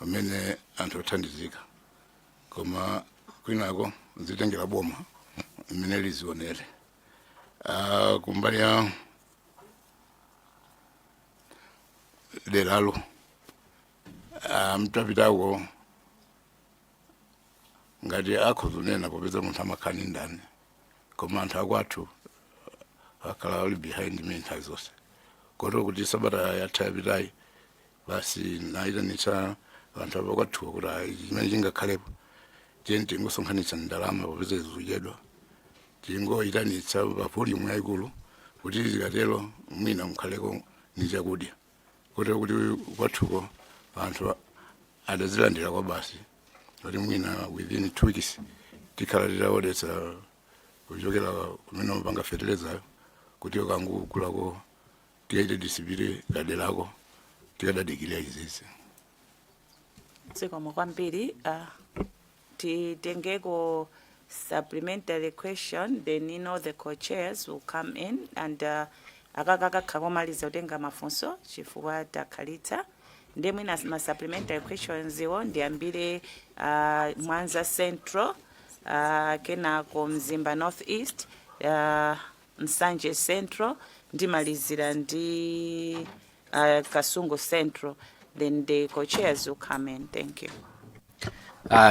amene anthu othandizika koma kwinako zitengera boma imene lizionere. Kumbali ya deralo mtapitako ngati akhozunena popeza munthu amakhani ndani koma anthu akwathu akhala ali behind me nthawi zonse. Kotero kuti sabata yatapitayi basi nayitanitsa anthu apakwathuwa kuti chimene chingakhalepo tiye tingosonkhanitsa ndalama popeza zochedwa tingoyitanitsa pa volume yayikulu kuti zikatero mwina mukhaleko ndi chakudya. Kotero kuti kwathuko anthu adazilandira kwa basi kuti mwina within 2 weeks tikhala titawodetsa kuchokera kumene mapanga fertilizer kuti okangugulako tiyaite distribute kaderako tikadadikirira izizi. Zikomo kwambiri. Titengeko supplementary question, then the co-chairs will come in and akakakha komaliza utenga mafunso chifukwa takhalitsa. Ndiye mwina ma supplementary questions iwo ndiyambire Mwanza Central, kenako Mzimba North East, Nsanje Central, ndimalizira ndi Kasungu Central. Then the co-chairs will come in. Thank you.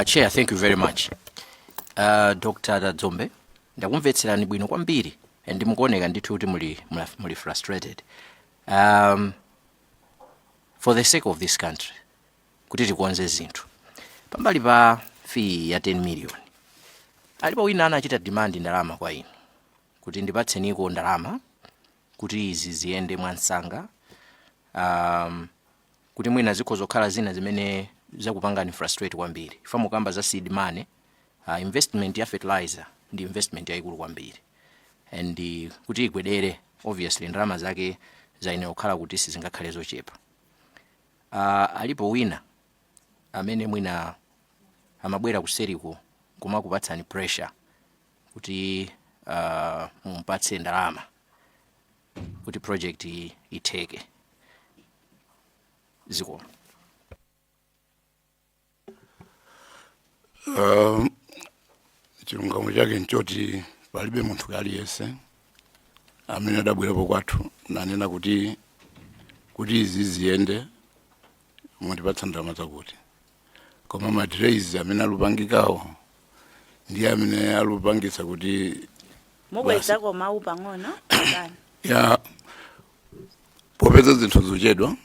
Chair, thank you very much. Dr. Dzombe, ndakumvetserani bwino kwambiri and mukuoneka ndithu kuti muli frustrated. For the sake of this country, kuti tikuonze zinthu. Pambali pa fee ya 10 million. Alipo wina anachita demand ndalama kwa inu. Kuti ndipatseniko ndalama kuti izi ziyende mwansanga. Kuti mwina zikhozokhala zina zimene zakupangani frustrate kwambiri. Ifa mukamba za seed money, investment ya fertilizer ndi investment yayikulu kwambiri. And kuti igwedere obviously ndalama zake zaine okhala kuti sizingakhale zochepa. Alipo wina amene mwina amabwera kuseriko kuma kupatsani pressure kuti mumpatse ndalama kuti project iteke. Ziko. Chilungamo chake nchoti palibe munthu kaliyese amene adabwerapo kwathu nanena kuti izi ziyende mutipatsa ndalama zakuti. Koma madirays amene alupangikawo ndiye amene alupangitsa kuti mubwezako mawu pang'ono. ya popeza zinthu zochedwa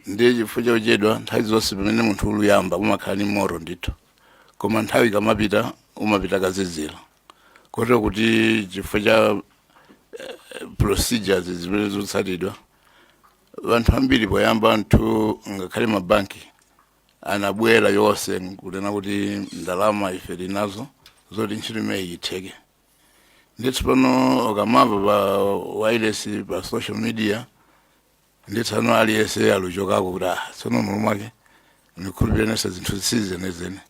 ndiye chifukwa chochedwa nthawi zonse pamene munthu uluyamba umakhala ni moro ndithu koma nthawi ikamapita umapita kazizira. Kotero kuti chifukwa cha procedures zimene zotsatidwa vanthu ambiri poyamba anthu ngakhale mabanki anabwera yonse kunena kuti ndalama ife tinazo zoti ntchito imeneyi itheke. Ndithu pano ukamva pa wireless pa social media ndithu ano aliyese aluchokako kuti tsono mulumwake ndikhulupiranisa zinthu zisizenezene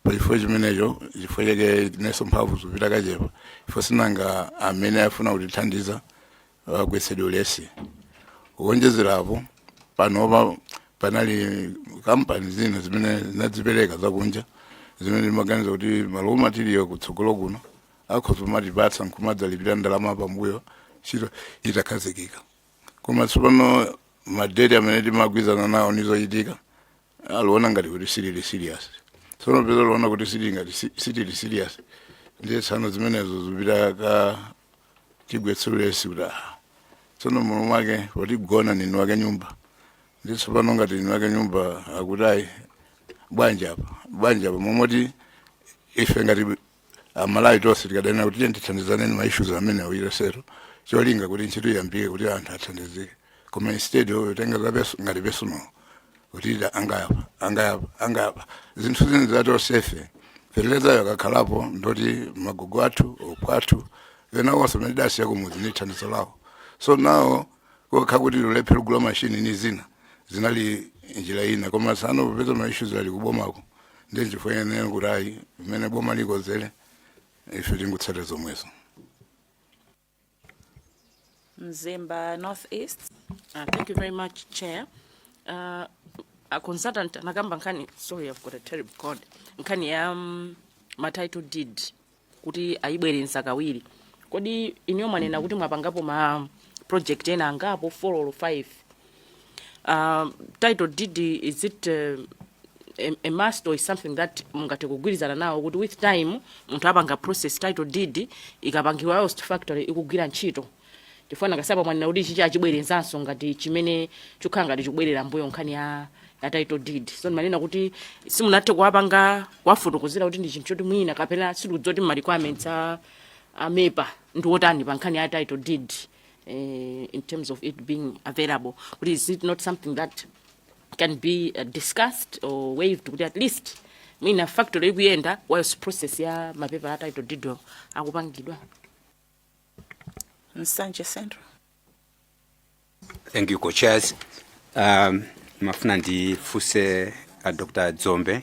pachifukwa chimenecho chifukwa chake tineso mphamvu zopita kachepa ifo sinanga amene afuna kutithandiza agwetsedwe ulesi. Kuonjezerapo panopa panali kampani zina zimene zinadzipereka zakunja zimene maganiza kuti malo material kutsogolo kuno akhoza kumatipatsa nkumadzalipira ndalama pambuyo ntchito itakhazikika. Koma tsopano madeti amene timagwirizana nawo nizochitika aliona ngati kuti silili serious. Tsono peza liona kuti silili serious ndiye tsano zimenezo zipita ka tigwetsulesi kuti tsono muno mwake poti gona nini wake nyumba ndiye tsopano ngati nini wake nyumba akutayi bwanja apa momoti ife ngati Malawi tonse tikadena kuti tithandizane ni maissues amene awirasero cholinga kuti ntchito iyambike kuti anthu athandizike. Koma instead yotenga zapeso ngati personal kuti angayapa zinthu zine zatosefe fertilizer yakakhalapo ndoti magogo athu okwathu ena onse amene dasiya kumudzi ni thandizo lawo. So now kokha kuti lulephe lugula machine ni zina zinali njira ina koma sano popeza maissues ali kubomako ndiye chifukwa ene kuti ayi imene boma likozere ife tingutsate zomwezo. Mzimba Northeast. Thank you very much, Chair. A consultant anagamba nkhani, sorry I've got a terrible cold. Nkhani ya ma title deed kuti ayibwerenza kawiri. Kodi inyo manena kuti mwapangapo ma project ena angapo 4 or 5. Title deed, is it a must or is something that mungate kugwirizana nawo kuti with time munthu apanga process title deed ikapangiwa host factory ikugwira ntchito? Tifuna kasaba mwana kuti chicha achibwerenzanso ngati chimene chokhala ngati chibwerera mbuyo nkhani ya title deed. So manena kuti simunathe kuwapanga kwafotokozera kuti ndi chinthu choti mwina kapena sikudzoti ma requirements a MEPA ndi otani pa nkhani ya title deed in terms of it being available. But is it not something that can be discussed or waived kuti at least mwina factory ikuyenda whilst process ya mapepa a title deed akupangidwa? Nsanje Central. Thank you, co-chairs. Mafuna ndifuse Dr. Dzombe.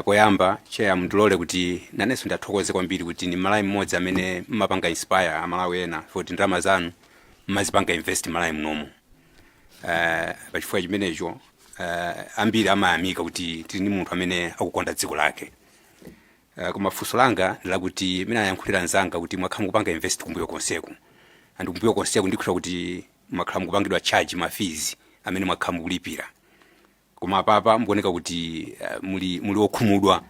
Poyamba chair mndilole kuti nanenso ndathokoze kwambiri kuti ni Malawi mmodzi amene mmapanga inspire amalawi ena kuti ndalama zanu mmazipanga invest Malawi mnomo. Pachifukwa chimenecho ambiri amayamika kuti tili ni munthu amene akukonda dziko lake. Koma funso langa lakuti mina yankhulira nzanga kuti mwakhala mukupanga invest kumbuyo konseku. And kumbuyo konseku ndikuti kuti mwakhala mukupangidwa charge ma fees amene mwakhala mukulipira. Koma papa mukuoneka kuti muli okhumudwa.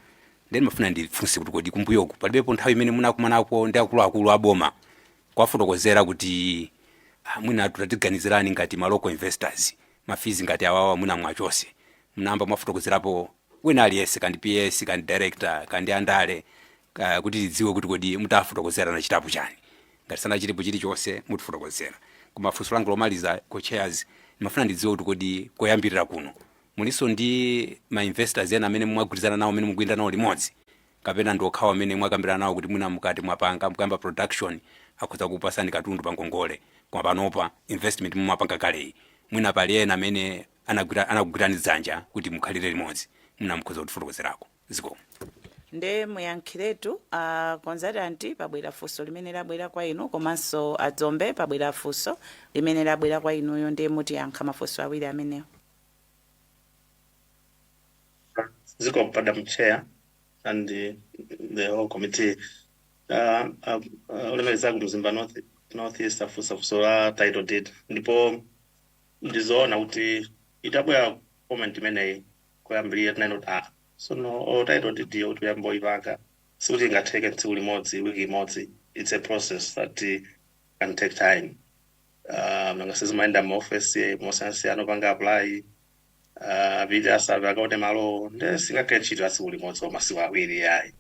Then mafuna ndifunse kuti kodi kumbuyo palibepo nthawi imene munakumanapo ndi akuluakulu aboma kwafotokozera kuti mwina tatiganizirani ngati ma local investors mafizi ngati awawa mwina mwachose mnamba mwafotokozerapo wina aliyese kandi PS kandi director kandi andale kuti tidziwe kuti kodi mutafotokozera na chitabu chani ngati sana chilipo chilichonse mutifotokozera. Koma funso langa lomaliza co-chairs mafuna ndidziwe kuti kodi koyambirira kuno muliso ndi ma investors ena amene mwagwirizana nawo amene mukuyenda nawo limodzi kapena ndokhawa amene mwakambirana nawo kuti mwina mukati mwapanga mukuyamba production akhoza kupasani katundu pa ngongole koma panopa investment mwapanga kale mwina pali ena amene anakugwirani dzanja kuti mukhalire limodzi mwina mukhoza kutifotokozerako ziko. Nde muyankhiretu consultant pabwera funso limene labwera kwa inu komanso Adzombe pabwera funso limene labwera kwa inuyo ndiye mutiyankha mafunso awiri amenewo. Ziko Madam Chair and the whole committee. Ulemeza Mzimba Northeast afuso la title deed. Ndipo ndizoona kuti itabwera comment imene kuyambirira tinayino so no title deed yoti yambo ipanga sikuti ingatheke tsiku limodzi wiki imodzi. It's a process that can take time. Nangasezi maenda mu office mosansi anopanga apply vidi asave akaone malo nde singakhe ntchito ya tsiku limodzi koma masiku awiri yayi.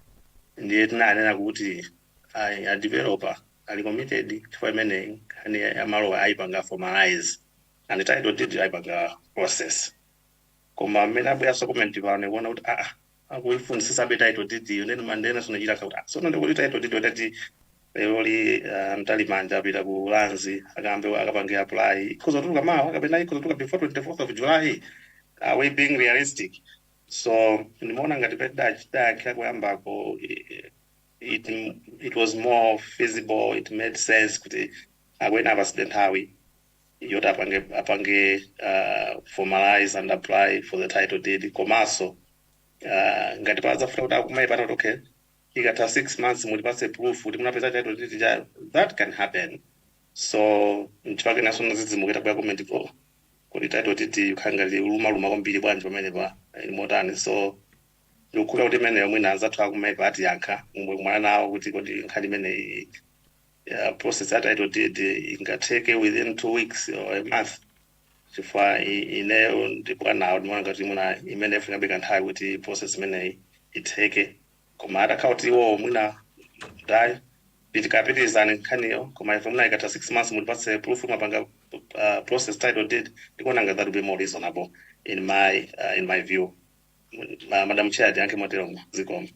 Ndiye tinanena kuti a developer ali committed chifukwa imene nkhani ya malo ayipanga formalize and title deed ayipanga process. Koma amene abwera comment pano kuona kuti akuifunisisa be title deed iyo ndeni mandena sonachita kuti sono ndikuti title deed otati lero mtalimanja apita ku Lanzi akambe akapange apply kuzotuluka mawa akapena kuzotuluka before 24th of July. We being realistic. So nimeona ngati peda kuyambako it was more feasible, it made sense kuti akwena president hawi yota apange formalize and apply for the title deed komaso ngati paza futa kuti akumayi pata okay ikatha 6 months mulipase proof kuti munapeza title deed ja, that can happen. So nchifake naso nazizimukira kwa comment for kuti title deed yukhanga luma kwambiri bwanji pamene pa motani. So ndikukhula kuti imene mwina anzathu akumaipa ati yankha mwana nawo kuti kodi nkhani imene process ya title deed ingateke within 2 weeks or a month. Chifukwa ineyo ndibwanawo ndimona ngati mwina imene ifingabika nthawi kuti process imene iteke. Koma atakhala kuti iwo mwina ndayi tikapitirizana nkhaniyo, koma if mwina ikatha 6 months mulipase proof mapanga process title deed, ndikuona ngati that would be more reasonable in my view. Madam Chair, ndiyankhe motero zikomo.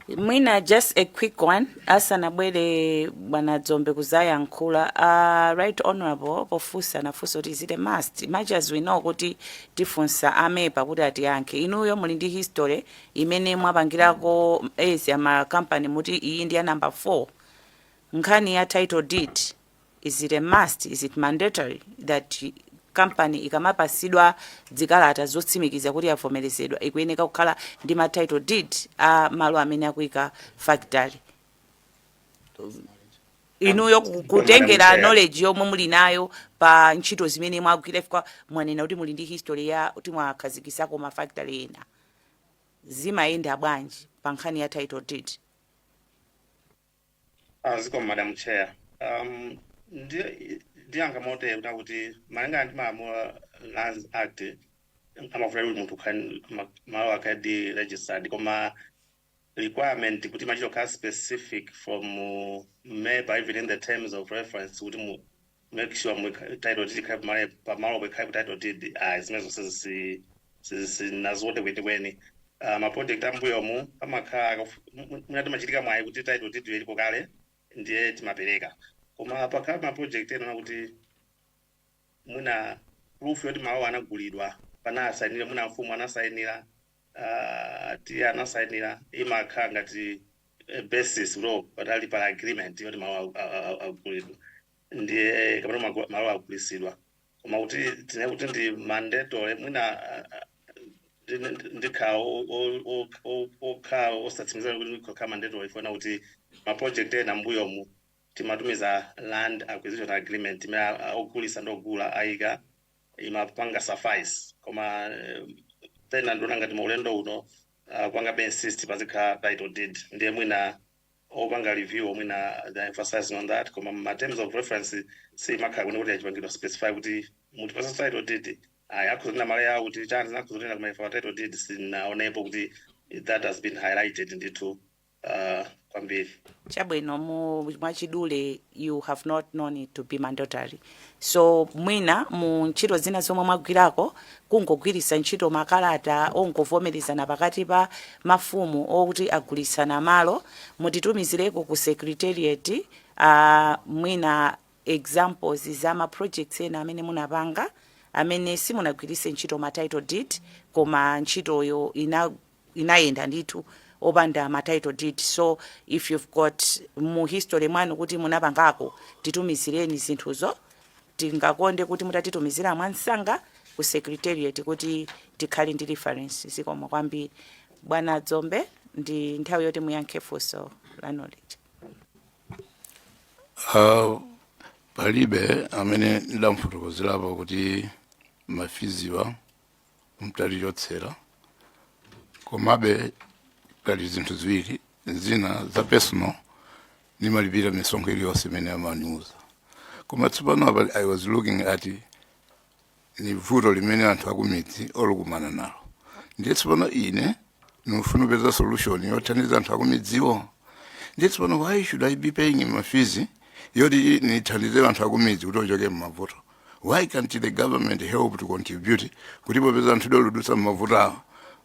Mwina just a quick one asanabwere bwana Dzombe kuzayankhula. Right honorable pofunsa nafunsa kuti is it a must, much as we know kuti tifunsa amepa kuti atiyankhe. Inuyo muli ndi history imene mwapangirako ama company muti iyi ndi ya number 4 nkhani ya title deed. Is it a must, is it mandatory that company ikamapasidwa dzikalata zotsimikiza kuti yavomerezedwa ikuyeneka kukhala ndi ma title deed a malo amene akuika factory? Inuyo kutengera knowledge yomwe muli nayo pa ntchito zimene mwagwira, ifika mwanena kuti muli ndi history ya kuti mwakhazikisako ma factory ena, zimayenda bwanji pa nkhani ya title deed? Zikomo Madam Chair. Ndiyankha mote kuti malingana ndi malamulo Lands Act amafuna kuti munthu malo akadi registered, koma requirement kuti machito kha specific from member even in the terms of reference kuti make sure title deed ikhale pamalo pekhala title deed zimene zonse zinazote kwenikweni. Maproject ambuyomu amakhala munati machitika mwayi kuti title deed ilipo kale ndiye timapereka. Koma pakhala maproject ena kuti muna proof yoti malo anagulidwa panasayinira, muna mfumu anasayinira ti anasayinira imakhala ngati basis law patali pa agreement yoti malo agulidwa ndiye kapena malo agulisidwa. Koma kuti tine kuti ndi mandatory mwina ndikhala okhala osatsimikiza kuti ndikhala mandatory ifuna kuti maproject ena mbuyomu timatumiza land acquisition agreement imene ogulisa ndogula ayika imapanga suffice. Koma tena ndona ngati maulendo uno kwanga insist pazikhala title deed ndiye mwina opanga review mwina the emphasizing on that. Koma ma terms of reference simakhala kuti achipangidwa specify kuti munthu pasa title deed akuzina mali yawo kuti chani zinakuzina kuma ifa title deed sinaonepo kuti that has been highlighted ndithu kwambiri. Chabwino mwachidule you have not known it to be mandatory. So mwina mu ntchito zina zomwe mwagwirako kungogwirisa ntchito makalata ongovomerezana pakati pa mafumu okuti agulisana malo, mutitumizireko ku secretariat mwina examples za ma projects ena amene munapanga amene simunagwirise ntchito ma title deed koma ntchitoyo inayenda ndithu opanda ma title deed. So if you've got mu history mwanu kuti munapangako titumizireni zinthuzo, tingakonde kuti mutatitumizira mwansanga ku secretariat kuti tikhale ndi reference. Zikomo kwambiri. Bwana Dzombe, ndi nthawi yoti muyankhe funso la knowledge. Palibe amene ndamfotokozerapo kuti mafiziwa mtalichotsera, komabe pali zinthu ziwiri zina za personal nimalipira misonkho iliyonse imene amaniuza. Koma tsopano I was looking at ni vuto limene anthu akumidzi olukumana nalo. Ndiye tsopano ine ndifuna kupeza solution yothandiza anthu akumidziwo. Ndiye tsopano why should I be paying my fees yoti nithandize anthu akumidzi kuti ochoke m'mavuto? Why can't the government help to contribute kuti popeza anthu doludutsa m'mavuto awo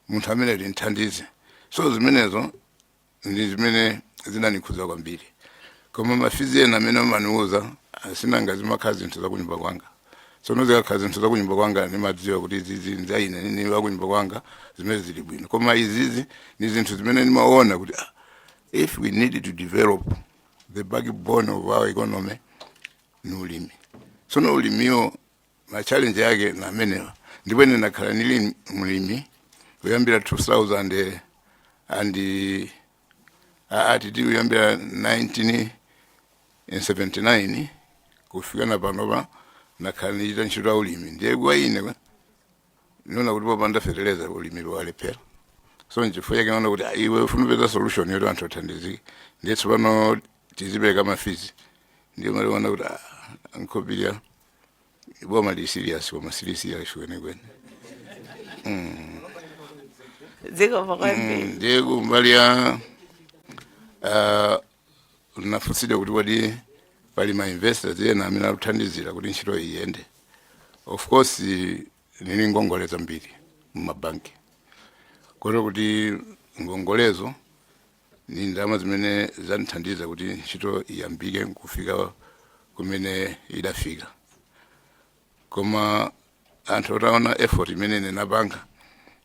munthu amene nthandize? So zimenezo ndi zimene zinanikhuza kwambiri. Koma mafizi ena amene amaniuza asinanga zimakhala zinthu za kunyumba kwanga. So nozikakhala zinthu za kunyumba kwanga nimadziwa kuti izi nzaine nini wa kunyumba kwanga zimene zili bwino. Koma izizi ni zinthu zimene nimaona kuti if we need to develop the backbone of our economy ni ulimi. So no ulimiyo ma challenge yake na amenewa. Ndipo ine nakhala nili mulimi kuyambira 2000 and titi kuyambira 1979 kufika na panopa nakhala nichita ntchito ya ulimi ndiye kwa ine niona kuti popanda fertilizer ulimi walephera so nchifukwa chake naona kuti iwe ufuna kupeza solution yoti anthu athandizike ndiye tsopano tizipereka mafizi ndiye maliona kuti nkhopilia boma li serious koma serious kwenikweni zikomo kwambiri ndiye kumbali ya nafunsidwa kuti kodi pali ma investors ena amene akuthandizira kuti ntchito iyende. Of course nili ngongoleza mbiri mumabanki kotero kuti ngongolezo ni ndalama zimene zanithandiza kuti ntchito iyambike kufika kumene idafika, koma anthu otaona effort imene nenapanga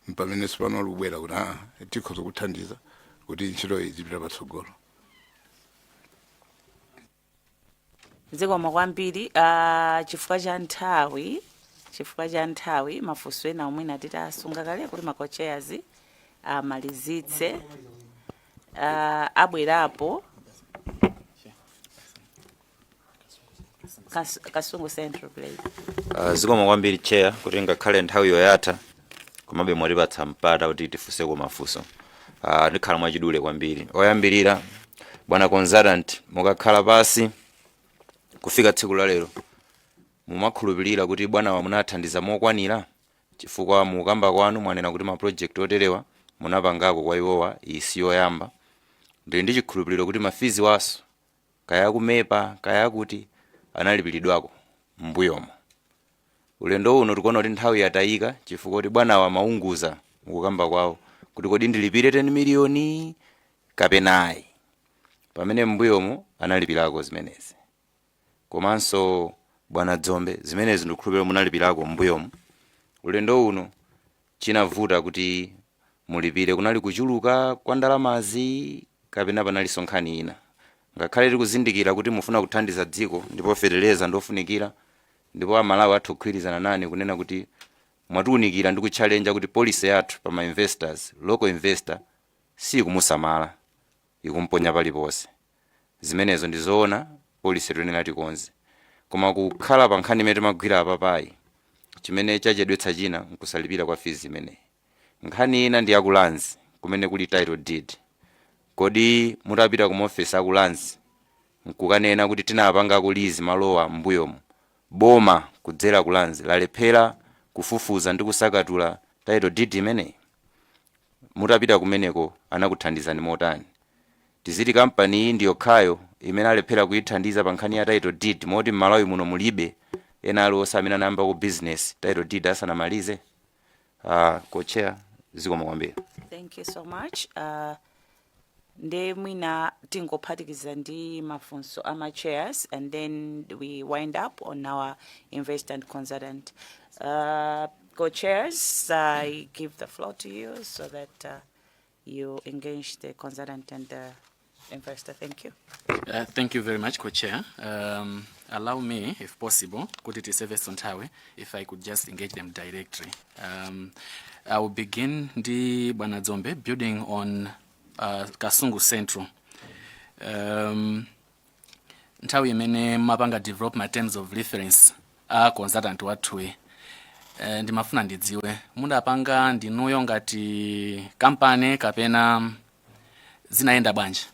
mpamene sipano lubwera kuti tikhoza kuthandiza kuti ntchito izipita patsogolo. zikomo kwambiri chifukwa cha nthawi mafunso ena omwe natiti asunga kale kuti macochairs amalizitse abwerapo Kasungu Central please. Zikomo kwambiri chair kuti ngakhale nthawi yoyatha komabe mwatipatsa mpata kuti tifunse kwa mafunso. Ndikhala mwachidule kwambiri. Oyambirira bwana consultant mukakhala pasi kufika tsiku la lero mumakhulupirira kuti bwana wa munathandiza mokwanira chifukwa mukamba kwanu mwanena kuti ma project oterewa munapangako kwa iwowa isi yoyamba. Ndi chikhulupiriro kuti mafizi waso kaya kumepa kaya kuti analipiridwako mbuyomo. Ulendo uno tikuona kuti nthawi yatayika chifukwa kuti bwana wa maunguza mukukamba kwawo kuti kodi ndilipire 10 miliyoni kapenayi pamene mbuyomo analipirako zimenezi. Komanso bwana Dzombe zimenezi ndikukhulupirira munalipirako mbuyomo. Ulendo uno chinavuta kuti mulipire kunali kuchuluka kwa ndalamazi kapena panali sonkhani ina. Ngakhale tikuzindikira kuti mufuna kuthandiza dziko ndipo fertilizer ndofunikira ndipo amalawi athu kugwirizana nani kunena kuti mwatuunikira ndi kuchallenge kuti policy yathu pa ma investors local investor si kumusamala ikumponya paliponse. Zimenezo ndizoona policy tuyenera tikonze, koma kukhala pa nkhani imene timagwira apapayi chimene chachedwetsa china nkusalipira kwa fees imene. Nkhani ina ndi yakulanzi kumene kuli title deed. Kodi mutapita ku office akulanzi nkukanena kuti tinapanga kulizi malowa mbuyomo boma kudzera kulanzi lalephera kufufuza ndi kusakatula title deed imene. Mutapita kumeneko anakuthandizani motani? Tiziti company iyi ndiyo khayo imene alephera kuithandiza pa nkhani ya title deed moti Malawi muno mulibe ena aliwonse amene anayamba ku business title deed asanamalize. Co-chair zikomo kwambiri. Thank you so much. Nde mwina tingophatikiza ndi mafunso ama chairs and then we wind up on our investor and consultant. Co-chairs, I give the floor to you so that you engage the consultant and the investor. Thank you. Thank you very much, Co-Chair. Allow me, if possible, kuti service on Tawe, if I could just engage them directly. I will begin the Bwana Dzombe, building on Kasungu Central. Ntawi imene mapanga develop my terms of reference consultant watwe. Ndimafuna ndidziwe mudapanga ndinuyo ngati kampani kapena zinaenda bwanji?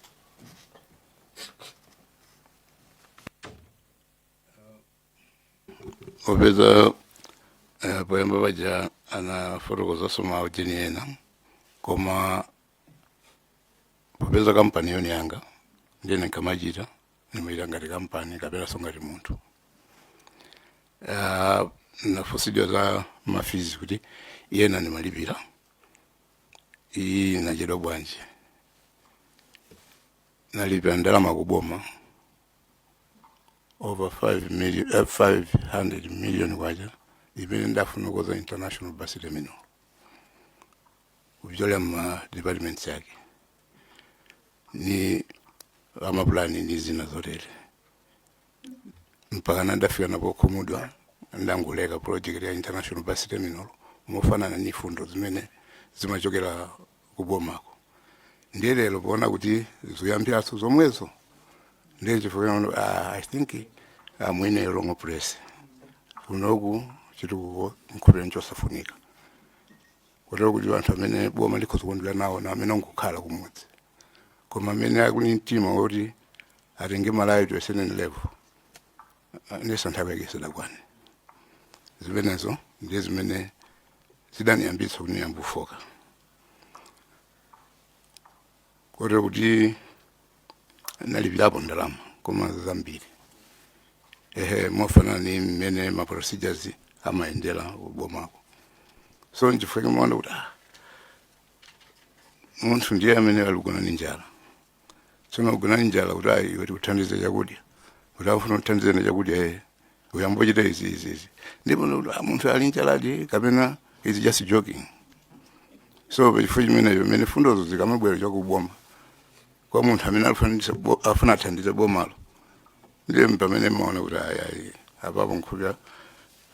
Opeza poyamba baja ana fotokoza soma ujeni ena koma popeza kampani yoni yanga ndine kamajita nimuita ngati kampani kapena songa munthu. Nafusidwa za mafizi kuti yena nimalipira iyi nachedwa bwanji. Nalipira ndalama kuboma over 500 million kwaja imene ndafuna koza international bus terminal kubyola ma departments yake ni amaplani ni zina zotere mpaka ndafika napo kumudwa ndanguleka project ya international bus terminal mofanana ni fundo zimene zimachokera kubomako ndiye lero kuona kuti zikuyambiranso zomwezo ndiye chifukwa I think mwine wrong place kunoku chitukuko nkhulupirira nchosafunika kotero kuti anthu amene boma likhoza kukondwera nawo na amene nkukhala kumudzi koma amene akuli mtima woti atenge Malawi to a certain level ndiye nthawi yake isadakwane zimenezo ndiye zimene zidaniyambitsa kuti niyambufoka kotero kuti nalipirapo ndalama koma zambiri mofanana ni mmene ma procedures amayendera ubomako so nchifukwa maona kuti munthu ndiye amene aligona ni njala tsono kugona ni njala kuti iwe tikuthandize chakudya kuti afuna kuthandiza na chakudya uyambochita izi ndipo munthu ali njala kapena is just joking so before chimenecho mmene fundozo zikamabwera chakuboma kwa munthu amene afuna athandize bomalo ndiye pamene maona kuti apapo nkhulupirira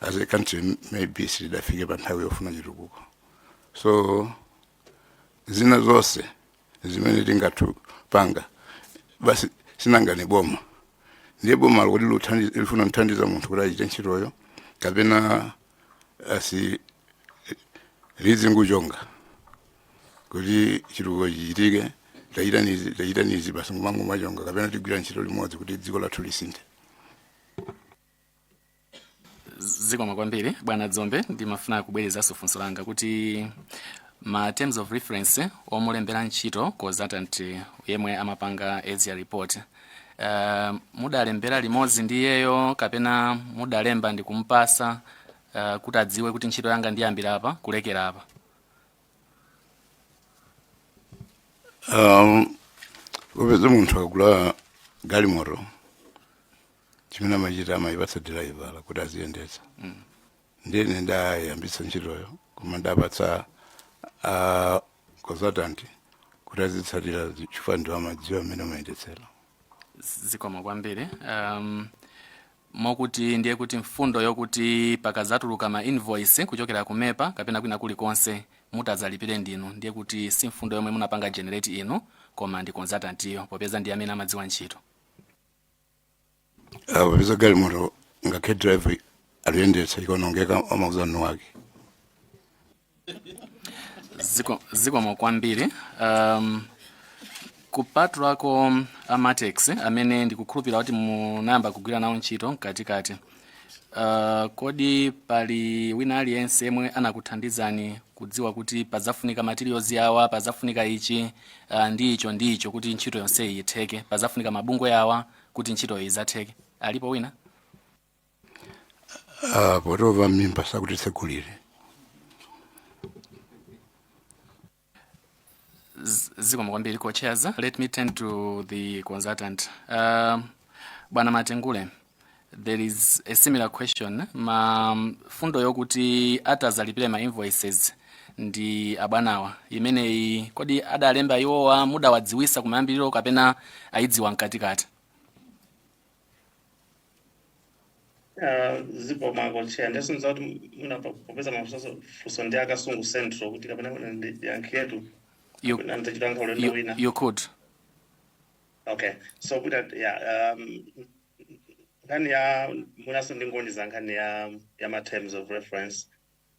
as a country maybe sidafike pa nthawi yofuna chitukuko so zina zonse zimene tingatupanga basi sinangane boma ndiye boma kuti lifuna kuthandiza munthu kuti achite ntchitoyo kapena asi lizingujonga kuti chitukuko chichitike tachitanizi basi ngumangu majonga kapena tigwira ntchito limodzi kuti dziko lathu lisinthe. Zikomo kwambiri bwana Dzombe ndimafuna kubwerezanso funso langa kuti ma terms of reference omulembera ntchito consultant yemwe amapanga area report mudalembera limodzi ndiyeyo kapena mudalemba ndi kumpasa kuti adziwe kuti ntchito yanga ndiyambira apa kulekera apa? Upeze munthu akagula galimoto chimene amachita amayipatsa driver kuti aziyendetsa ndiye ndayambitsa ntchitoyo koma ndapatsa consultant kuti azitsatira chifukwa ndiwo amadziwa amene amayendetsera. Zikomo kwambiri mokuti ndiye kuti mfundo yokuti pakazatuluka ma invoice kuchokera kumepa kapena kwina kulikonse mutazalipire ndinu ndiye kuti si mfundo yomwe munapanga generate inu koma ndi consultant iyo popeza ndi amene amadziwa ntchito. Popeza galimoto ngakhe driver aliyendetsa ikonongeka amauzano wake. Zikomo kwambiri kupatulako amatex amene ndikukhulupirira kuti munayamba kugwira nawo ntchito katikati kodi pali wina aliyense yemwe anakuthandizani kudziwa kuti pazafunika materials yawa pazafunika ichi ndicho kuti ntchito yonse iyitheke pazafunika mabungwe yawa kuti ntchito izatheke alipo wina? Potova mimba sakuti tsegulire. Zikomo kwambiri co-chairs. Let me turn to the consultant. Bwana Matengule, there is a similar question. Fundo yokuti atazalipire ma invoices ndi abwanawa imeneyi kodi adalemba iwowa muda wadziwisa kumayambiriro kapena aidziwa mkatikati? Zipo makochea ndasinza kuti munapopeza mafuso ndi akasungu central kuti kapena ndi yankhetu. You could. Okay. So with that, yeah, nkhani ya munaso ndingoniza nkhani ya ma terms of reference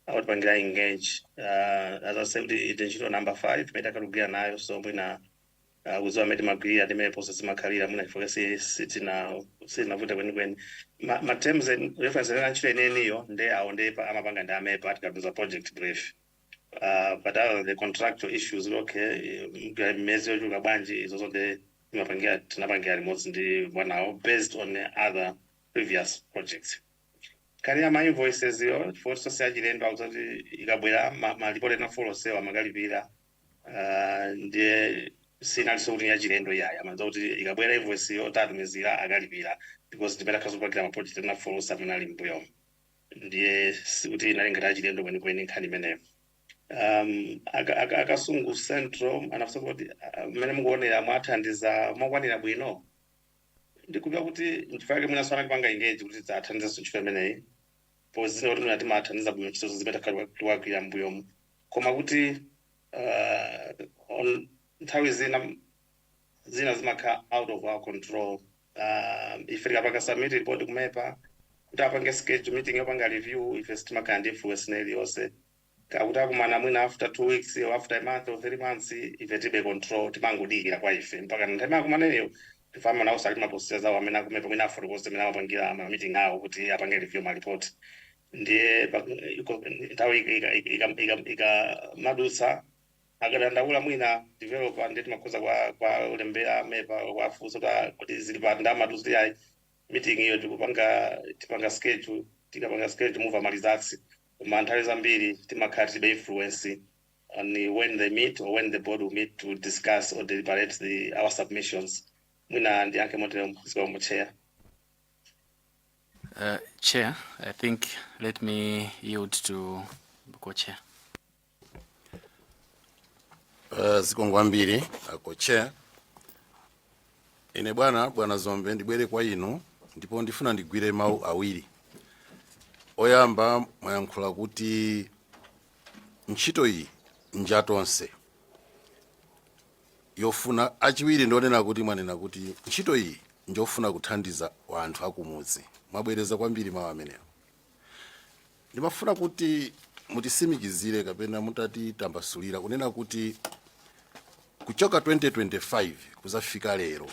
out pangira engage as I said itenshito number 5 metakalugira nayo so mwina uzo ameti magwira ndimene process makarira mwina chifukwa sina vuta kweni ma terms and reference ena ntchito eneniyo nde awo nde amapanga ndi amepa atikaduza project brief. But other the contractual issues, okay, mezi ojuka banji is also the tunapangia remotes ndi now based on other previous projects. Kani ma invoices yo for social agenda kuti ikabwera malipole na follow sewa magalipira ndiye sina solution ya chilendo yaya manzo kuti ikabwera invoice yo tatumizira agalipira because ndipera kazopagira ma project na follow seminal mbuyo ndiye kuti inalinga chilendo kweni nkhani imeneyo. Akasungu central anafisa kuti mmene mukuonera mwathandiza mokwanira bwino ndikupya kuti nchifake munaswana kupanga engage kuti dzathandiza ntchito imeneyi pozina kuti munati mathandiza bwino ntchito zimene takhalwa mbuyomu koma kuti nthawi zina zimakha out of our control. Ife tikapanga submit report kumepa kuti apange schedule meeting yopanga review ife sitimakhala ndi influence iliyonse. Kakuti akumana mwina after 2 weeks or after a month or 3 months ife tibe control timangodikira kwa ife mpaka nthawi yakumaneyo tifama nawo salima procedures awo amene akumepa mwina afotokoze amene amapangira ma meeting awo kuti apange review ma report. Ndiye nthawi ikamadusa akadandaula mwina developer ndi timakhoza kwa ulembera mepa kwafunsa kuti zili pa ndamadusa yayi meeting iyo tipanga schedule tikapanga schedule move amalizaksi koma nthawi zambiri timakhala tibe influence on when they meet or when the board will meet to discuss or deliberate our submissions. Mwina ndiyankhe motero mkuzika chair. Chair, I think let me yield to co-chair. Zikongwambiri co-chair. Ine bwana Zombe ndibwere kwa inu ndipo ndifuna ndigwire mawu awiri. Oyamba mwayankhula kuti ntchito iyi njatonse yofuna achiwiri ndonena kuti mwanena kuti ntchito iyi njofuna kuthandiza wanthu akumudzi. Mwabwereza kwambiri mawu amenewo. Ndimafuna kuti mutisimikizire kapena mutati tambasulira kunena kuti kuchoka 2025 kuzafika lero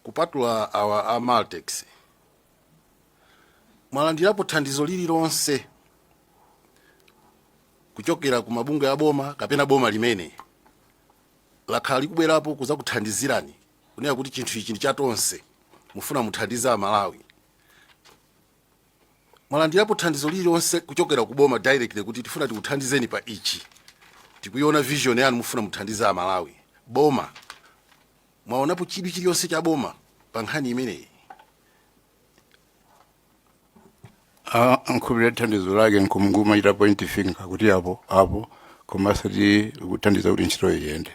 kupatula awa a Maltex mwalandirapo thandizo lililonse kuchokera ku mabungwe ya boma kapena boma limene lakhala likubwerapo kuza kuthandizirani kunena kuti chinthu ichi ndi chatonse mufuna muthandiza Malawi. Mwalandirapo thandizo lililonse kuchokera ku boma directly kuti tifuna tikuthandizeni pa ichi tikuiona vision yanu mufuna muthandiza Malawi. Boma mwaonapo chidwi chiliyonse cha boma pa nkhani imeneyi? Nkubira thandizo lake nkumnguma ita point finger kuti apo koma sati kuthandiza kuti ntchito iyende.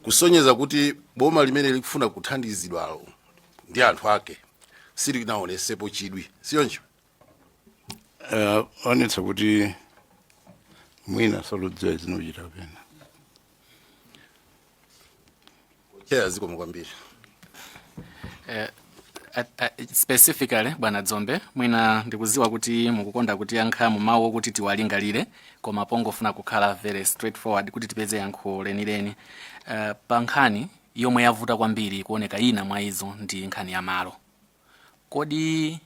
Kusonyeza kuti boma limene likufuna kuthandizidwalo ndi anthu ake sili naonesepo chidwi siyoncho. Onetsa kuti mwina soludziwa zinochita pena. Chair zikomo kwambiri. Specifically bwana Zombe mwina ndikuziwa kuti mukukonda kuti yankha mu mawu kuti tiwalingalire koma pongofuna kukhala very straightforward kuti tipeze yankho lenileni. Pa nkhani yomwe yavuta kwambiri kuoneka ina mwa izo ndi nkhani ya malo. Kodi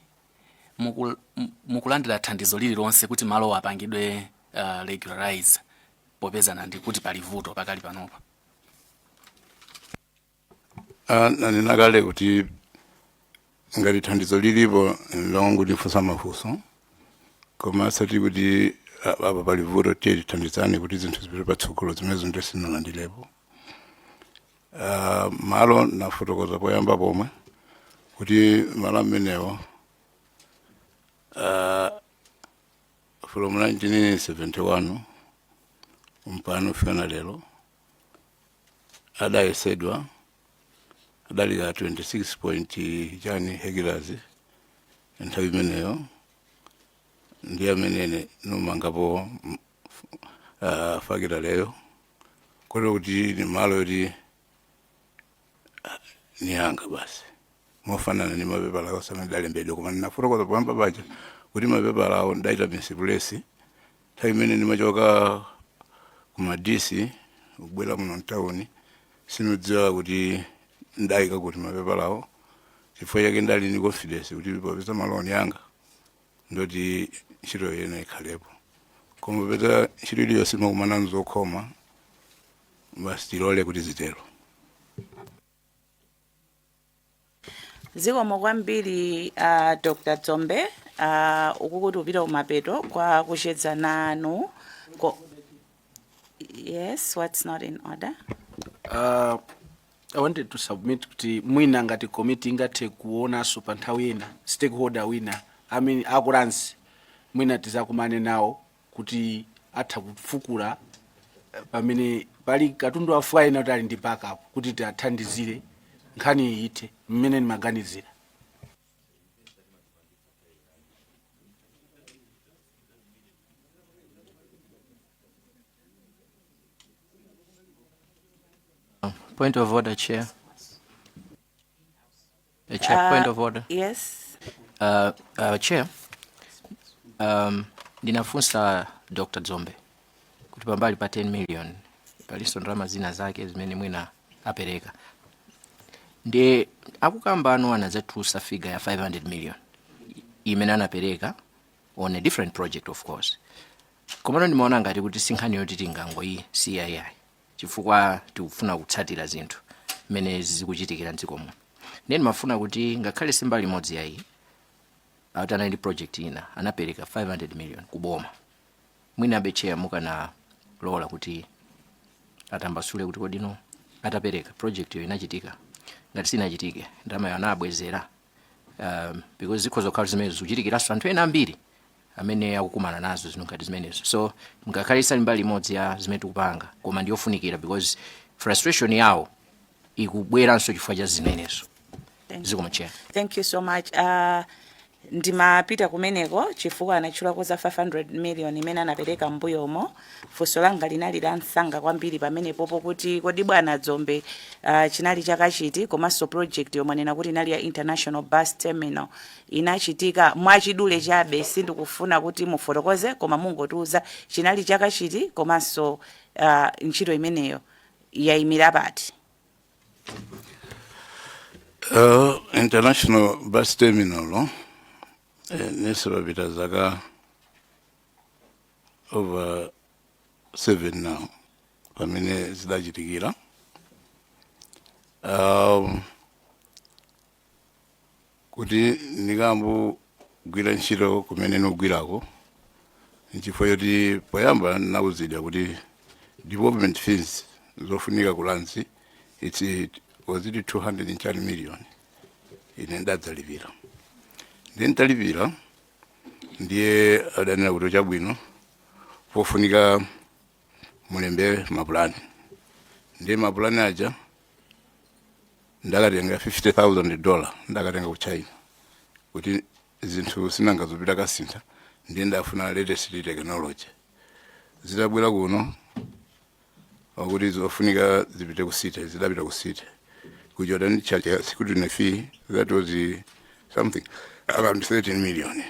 mukulandira thandizo lililonse kuti malo apangidwe regularize popezana ndi kuti pali vuto pakali panopa? Nanenakale kuti ngati thandizo lilipo longo lifunsa mafunso koma sati kuti apa pali vuto tiye tithandizane kuti zinthu zipite patsogolo zimenezo ndi sinolandirepo. Malo nafotokoza poyamba pomwe kuti malo amenewo from 1971 mpano fika lero adayesedwa adali ya 26 point jani hectares nthawi imeneyo ndi amenene numangapo fakira leyo kodi kuti ni malo yoti ni yanga basi mofanana ni mapepa lawo samene dalembedwa koma nafotokoza pamba paja kuti mapepa lawo ndaita misipulesi nthawi imene ndimachoka kumadisi kubwera muno mtawuni sinodziwa kuti ndaika kuti mapepa lawo chifukwa chake ndali ni confidence kuti popeza maloni yanga ndoti ntchito yena ikhalepo koma popeza ntchito iliyonse imakumana nzokhoma basi tilole kuti zitero. Zikomo kwambiri Dr. Zombe ukukuti upita kumapeto kwa kuchedza nanu. Yes, what's not in order? I wanted to submit kuti mwina ngati committee ingathe kuona pa nthawi ina stakeholder wina akuransi mwina tizakumane nawo kuti atha kufukula pamene pali katundu wafuwa ina kuti ali ndi backup kuti tiathandizire nkhani iyithe mmene ndimaganizira. Point of order, Chair. Chair, point of order. Yes. Chair, ndinafunsa Dr. Dzombe kuti pambali pa 10 million paliso ndalama zina zake zimene mwina apereka. Ndi akukamba anu anadzatulutsa figure ya 500 million imene anapereka on a different project of course. Komano ndimaona ngati kuti sinkhani yoti tingangoyi CII chifukwa tikufuna kutsatira zinthu mmene zikuchitikira mdziko muno. Ndiye mafuna kuti ngakhale simba limodzi yayi atana ndi project ina anapereka 500 million kuboma. Mwina abecheya mukana lola kuti atambasule kuti kodino atapereka project yo inachitika ngati sinachitike ndalama yo anabwezera because zikhozo khala zimene zikuchitikiraso anthu ena ambiri amene akukumana nazo zinthu ngati zimenezo. So ngakhale isali mbali imodzi ya zimene tikupanga koma ndiyofunikira because frustration yawo ikubweranso chifukwa cha zimenezo. Thank you so much. Ndimapita kumeneko chifukwa anachulako za 500 million imene anapereka mbuyomo. Funso langa linali la msanga kwambiri pamene popo kuti kodi bwana Dzombe chinali chakachiti komanso project yomanena kuti inali ya International Bus Terminal inachitika mwachidule chabe. Sindikufuna kuti mufotokoze koma mungotiuza chinali chakachiti komanso ntchito imeneyo yayimira pati. International Bus Terminal nesababita zaka over 7 now pamene zidachitikira. Kuti nikambo gwira ntchito kumene nogwirako nchifukwa yoti poyamba nauzidwa kuti development fees zofunika kulansi was it 200 million ine ndadzalipira. Ndi ntalipira ndiye adanena kuti chabwino pofunika mulembe mapulani. Ndiye mapulani aja ndakatenga $50,000 ndakatenga ku China kuti zinthu sinangazopita kasintha. Ndiye ndafuna latest technology zidabwera kuno akuti zofunika zipite ku city zidapita ku city ku Jordan charge security fee that was something around 13 million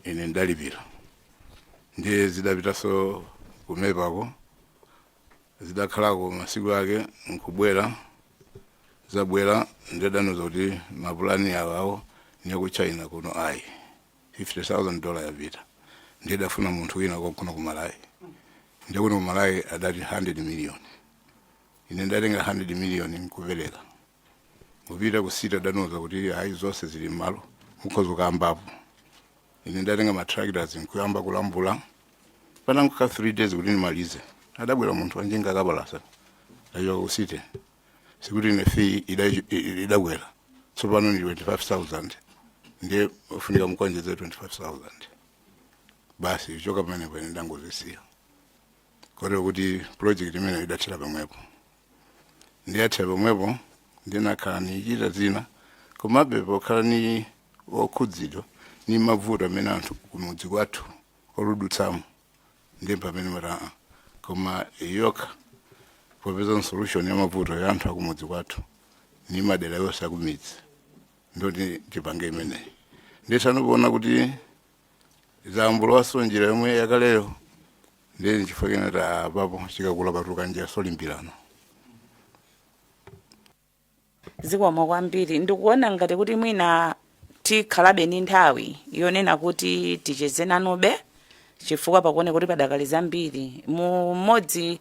ine ndalipira. Ndiye zidapita so kumepako zidakhalako masiku ake nkubwera zabwera ndedanoza kuti mapulani awawo niya ku China kuno ayi $50,000 yapita. Ndiye dafuna munthu wina kuno kumalayi. Ndiye kuno kumalayi adati 100 million ine ndatenga 100 million nkupereka kupita kusita danoza kuti hayi zonse zili malo mukhoza kukambapo. Ine ndatenga matractors nkuyamba kulambula pananguka 3 days kuti nimalize. Adabwera munthu anjinga akabalasa ayo kusite sikuti ine fee idabwera tsopano ni 25,000 ndiye ufunika mkonjeze 25,000 basi ichoka pamene pene ndangozisiya kotero kuti project imene idathera pamwepo. Ndiyathera pamwepo ndinakhala nichita zina komabe pokhala ni okhudzidwa ni mavuto amene anthu kumudzi kwathu oludutsamo ndiye pamene mara koma yokha popeza solution ya mavuto ya anthu akumudzi kwathu ni madera yonse akumidzi ndoti tipange imeneyi. Ndiye sanokuona kuti zambulo wasonjera yomwe yakaleyo ndiye chifukwa kenati apapo chikakula patuka njira solimbirano. Zikomo kwambiri. Ndikuona ngati kuti mwina tikhalabe ni nthawi yonena kuti ticheze nanobe chifukwa pakuone kuti padakali zambiri. Mmodzi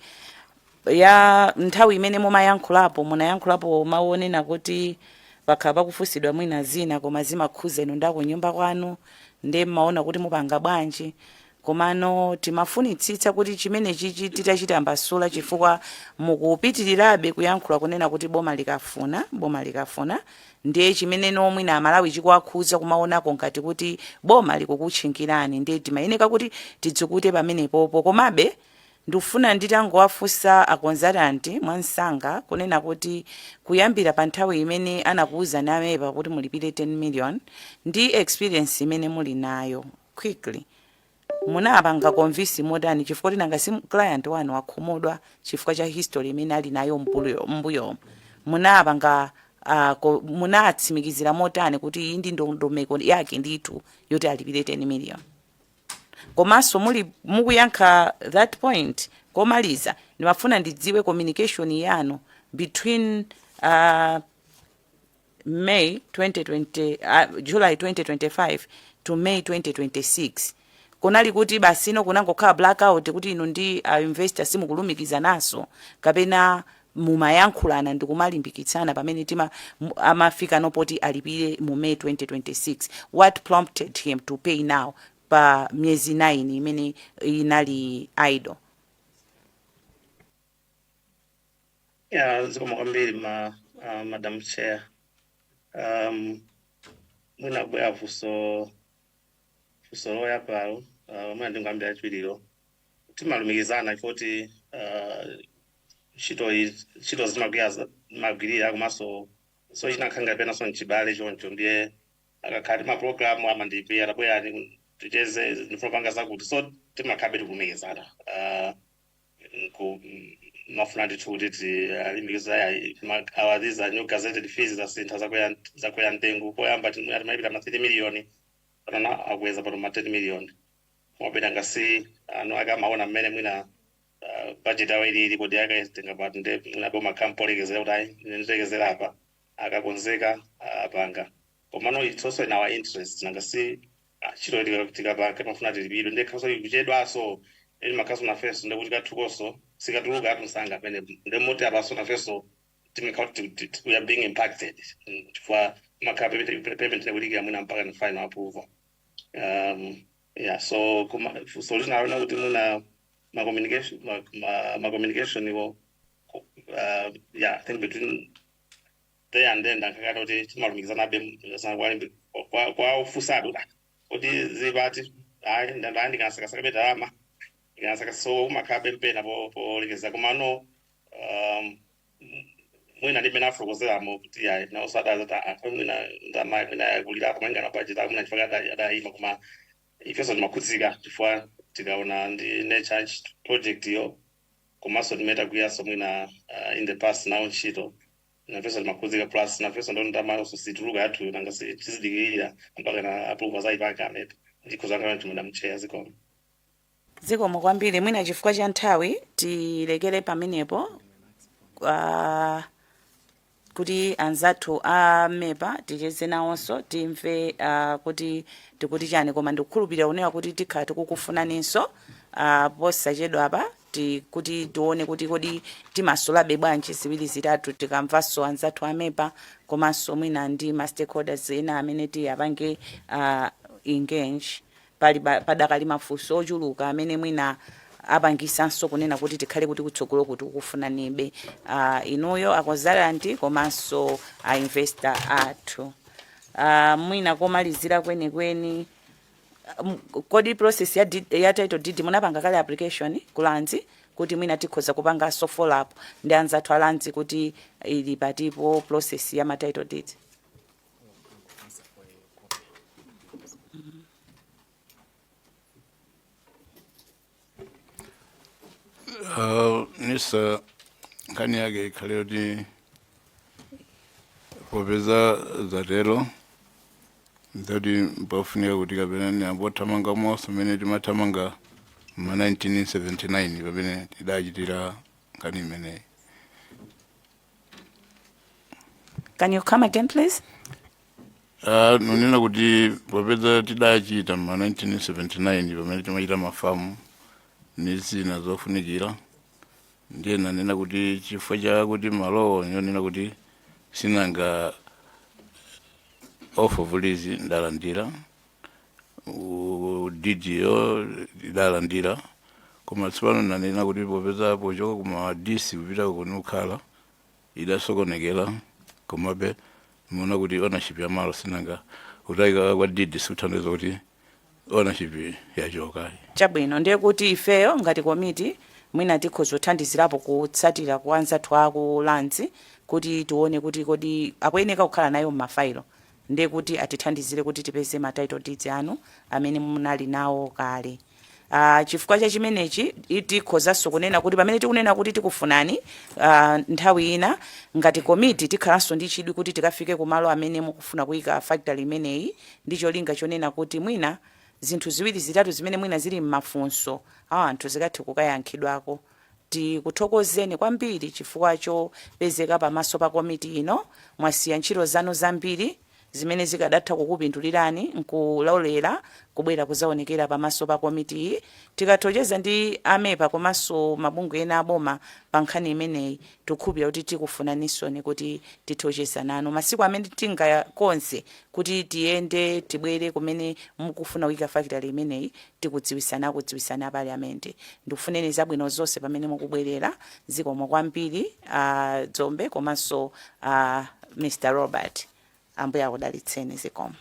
ya nthawi imene munayankhulapo maonena kuti pakhala pakufusidwa mwina zina koma zimakhuza inu ndakunyumba kwanu ndiye mmaona kuti mupanga bwanji. Komano timafunitsitsa kuti chimene chichi titachitambasula chifukwa mukupitirirabe kuyankhula kunena kuti boma likafuna ndiye chimene nomwe na Malawi chikuakhuza kumaonako ngati kuti boma likukutchinkirani ndiye timayeneka kuti tidzukute pamene popo. Komabe ndikufuna nditangowafunsa akonzatanti mwansanga kunena kuti kuyambira pa nthawi imene anakuuza namepa kuti mulipire 10 million ndi experience imene muli nayo quickly munapanga convince modani chifukwa tinanga si client wanu wakhumudwa chifukwa cha history imene ali nayo mbuyo munapanga munatsimikizira motani kuti iyi ndi ndondomeko yake ndithu yoti alipire 10 million. Komanso mukuyankha that point komaliza ndimafuna ndidziwe communication yanu between May 2020 July 2025 to May 2026 kunali kuti basino kunangokhala blackout kuti ino ndi investor simukulumikiza naso kapena mumayankhulana ndikumalimbikitsana pamene amafika nopoti alipire mu May 2026. What prompted him to pay now pa myezi 9 imene inali idle? Zikomo kwambiri Madam Chair. Mwina bwera fuso loya palo mwina ndingambira chipiriro timalumikizana ifoti ntchito zimagwirira komanso so chinakhanga pena so nchibale choncho ndiye akakhati mapulogalamu amandipira tabwera ticheze ndifuna panga zakuti so timakhabe tikulumikizana mafuna ndithu kuti alimikizana these are new gazetted fees zasintha zakwera mtengo poyamba timayipita ma 30 million pana akweza pa ma 10 million mwapita ngasi ano akamaona mmene mwina budget yawo ili kodi akaitenga pati nde mwinapo makampolekezera kuti ayi nditekezera apa akakonzeka apanga komano it's also in our interest nangasi chito tikapanga mafuna tilipidwe ndekhaso ikuchedwaso ili makaso na feso ndekuti kathukoso sikatuluka atusanga pene ndemoti abaso na feso we are being impacted for makape payment nekulikira mwina mpaka na final approval. So solution aona kuti muna ma communication iwo I think between there and then ndakakana kuti timalumikizana kwa ufusado kuti zibati hayi ndandikasaka bedama ndikasaka so makabe mpena polekeza kumano mwina ndimene afotokozeramo kuti yayi nausadaza ta mwina ndamina kulira kumanga na budget mwina chifaka adayima koma ifeso ndimakhudzika chifukwa tikaona ndi nature project yo komanso ndimeta kuyaso mwina in the past now ntchito nafeso ndimakhudzika plus nafeso ndo ndamaso situluka yathu nanga tizidikirira mpaka na approval zaipaka amepa ndikhuzanga nthu Madam Chair zikomo. Zikomo kwambiri mwina chifukwa cha nthawi tilekere pamenepo kuti anzathu amepa ticheze nawonso timve kuti tikuti chani koma ndikukhulupirira unewa kuti tikhala tikukufunaninso posachedwa apa kuti tione kuti kodi timasulabe bwanji ziwiri zitatu tikamvanso anzathu amepa komanso mwina ndi ma stakeholders ena amene tiyapange engage padakali mafunso ochuluka amene mwina apangisanso kunena kuti tikhale kuti kutsogolo kuti ukufunanibe inuyo akonzalanti komanso investor athu. Mwina komalizira kwenikweni kodi process ya title deed munapanga kale application kulanzi kuti mwina tikhoza kupanganso follow up ndi anzathu alanzi kuti ili patipo process ya ma title deed? Nisa nkani yake ikhale kuti popeza zatero ndati mpafunika kuti kapena ni ambothamanga monso mmene timathamanga ma 1979 pamene tidachitira nkani imeneyi. Can you come again please? Nonena kuti popeza tidachita ma 1979 pamene timachita mafamu nizina zofunikira ndiye nanena kuti chifukwa cha kuti malowo nonena kuti sinanga offer vulizi ndalandira DDO ndalandira koma tsopano nanena kuti popeza pochoka kuma DC kupita kunukhala idasokonekera komabe muona kuti ownership ya malo sinanga kutaika kwa DD sikuthandiza kuti ownership yachoka. Chabwino ndiye kuti ifeyo ngati komiti mwina tikhoza kuthandizirapo kutsatira kuanzathu ako lanzi kuti tione kuti kodi akuyeneka kukhala nayo m'mafailo ndiye kuti atithandizire kuti tipeze ma title deeds anu amene munali nawo kale. chifukwa cha chimenechi tikhozanso kunena kuti pamene tikunena kuti tikufunani nthawi ina ngati komiti tikhalanso ndi chidwi kuti tikafike kumalo amene mukufuna kuyika factory imeneyi ndi cholinga chonena kuti mwina zinthu ziwiri zitatu zimene mwina zili m'mafunso anthu zikathe kukayankhidwako. Tikuthokozeni kwambiri chifukwa chopezeka pamaso pa komiti ino, mwasiya ntchito zanu zambiri zimene zikadatha kukupindulirani nkulolera kubwera kuzaonekera pamaso pa komiti iyi. Tikathokoza ndi amepa komanso mabungwe ena aboma pa nkhani imeneyi, tikukhulupirira kuti tikufunanisoni kuti tithokoza nanu masiku amene tingakonze kuti tiyende tibwere kumene mukufuna kuyika factory imeneyi, kudziwisana parliament. Ndikufuneni zabwino zonse pamene mukubwerera. Zikomo kwambiri Dzombe komanso Mr. Robert. Ambuye akudalitseni. Zikomo.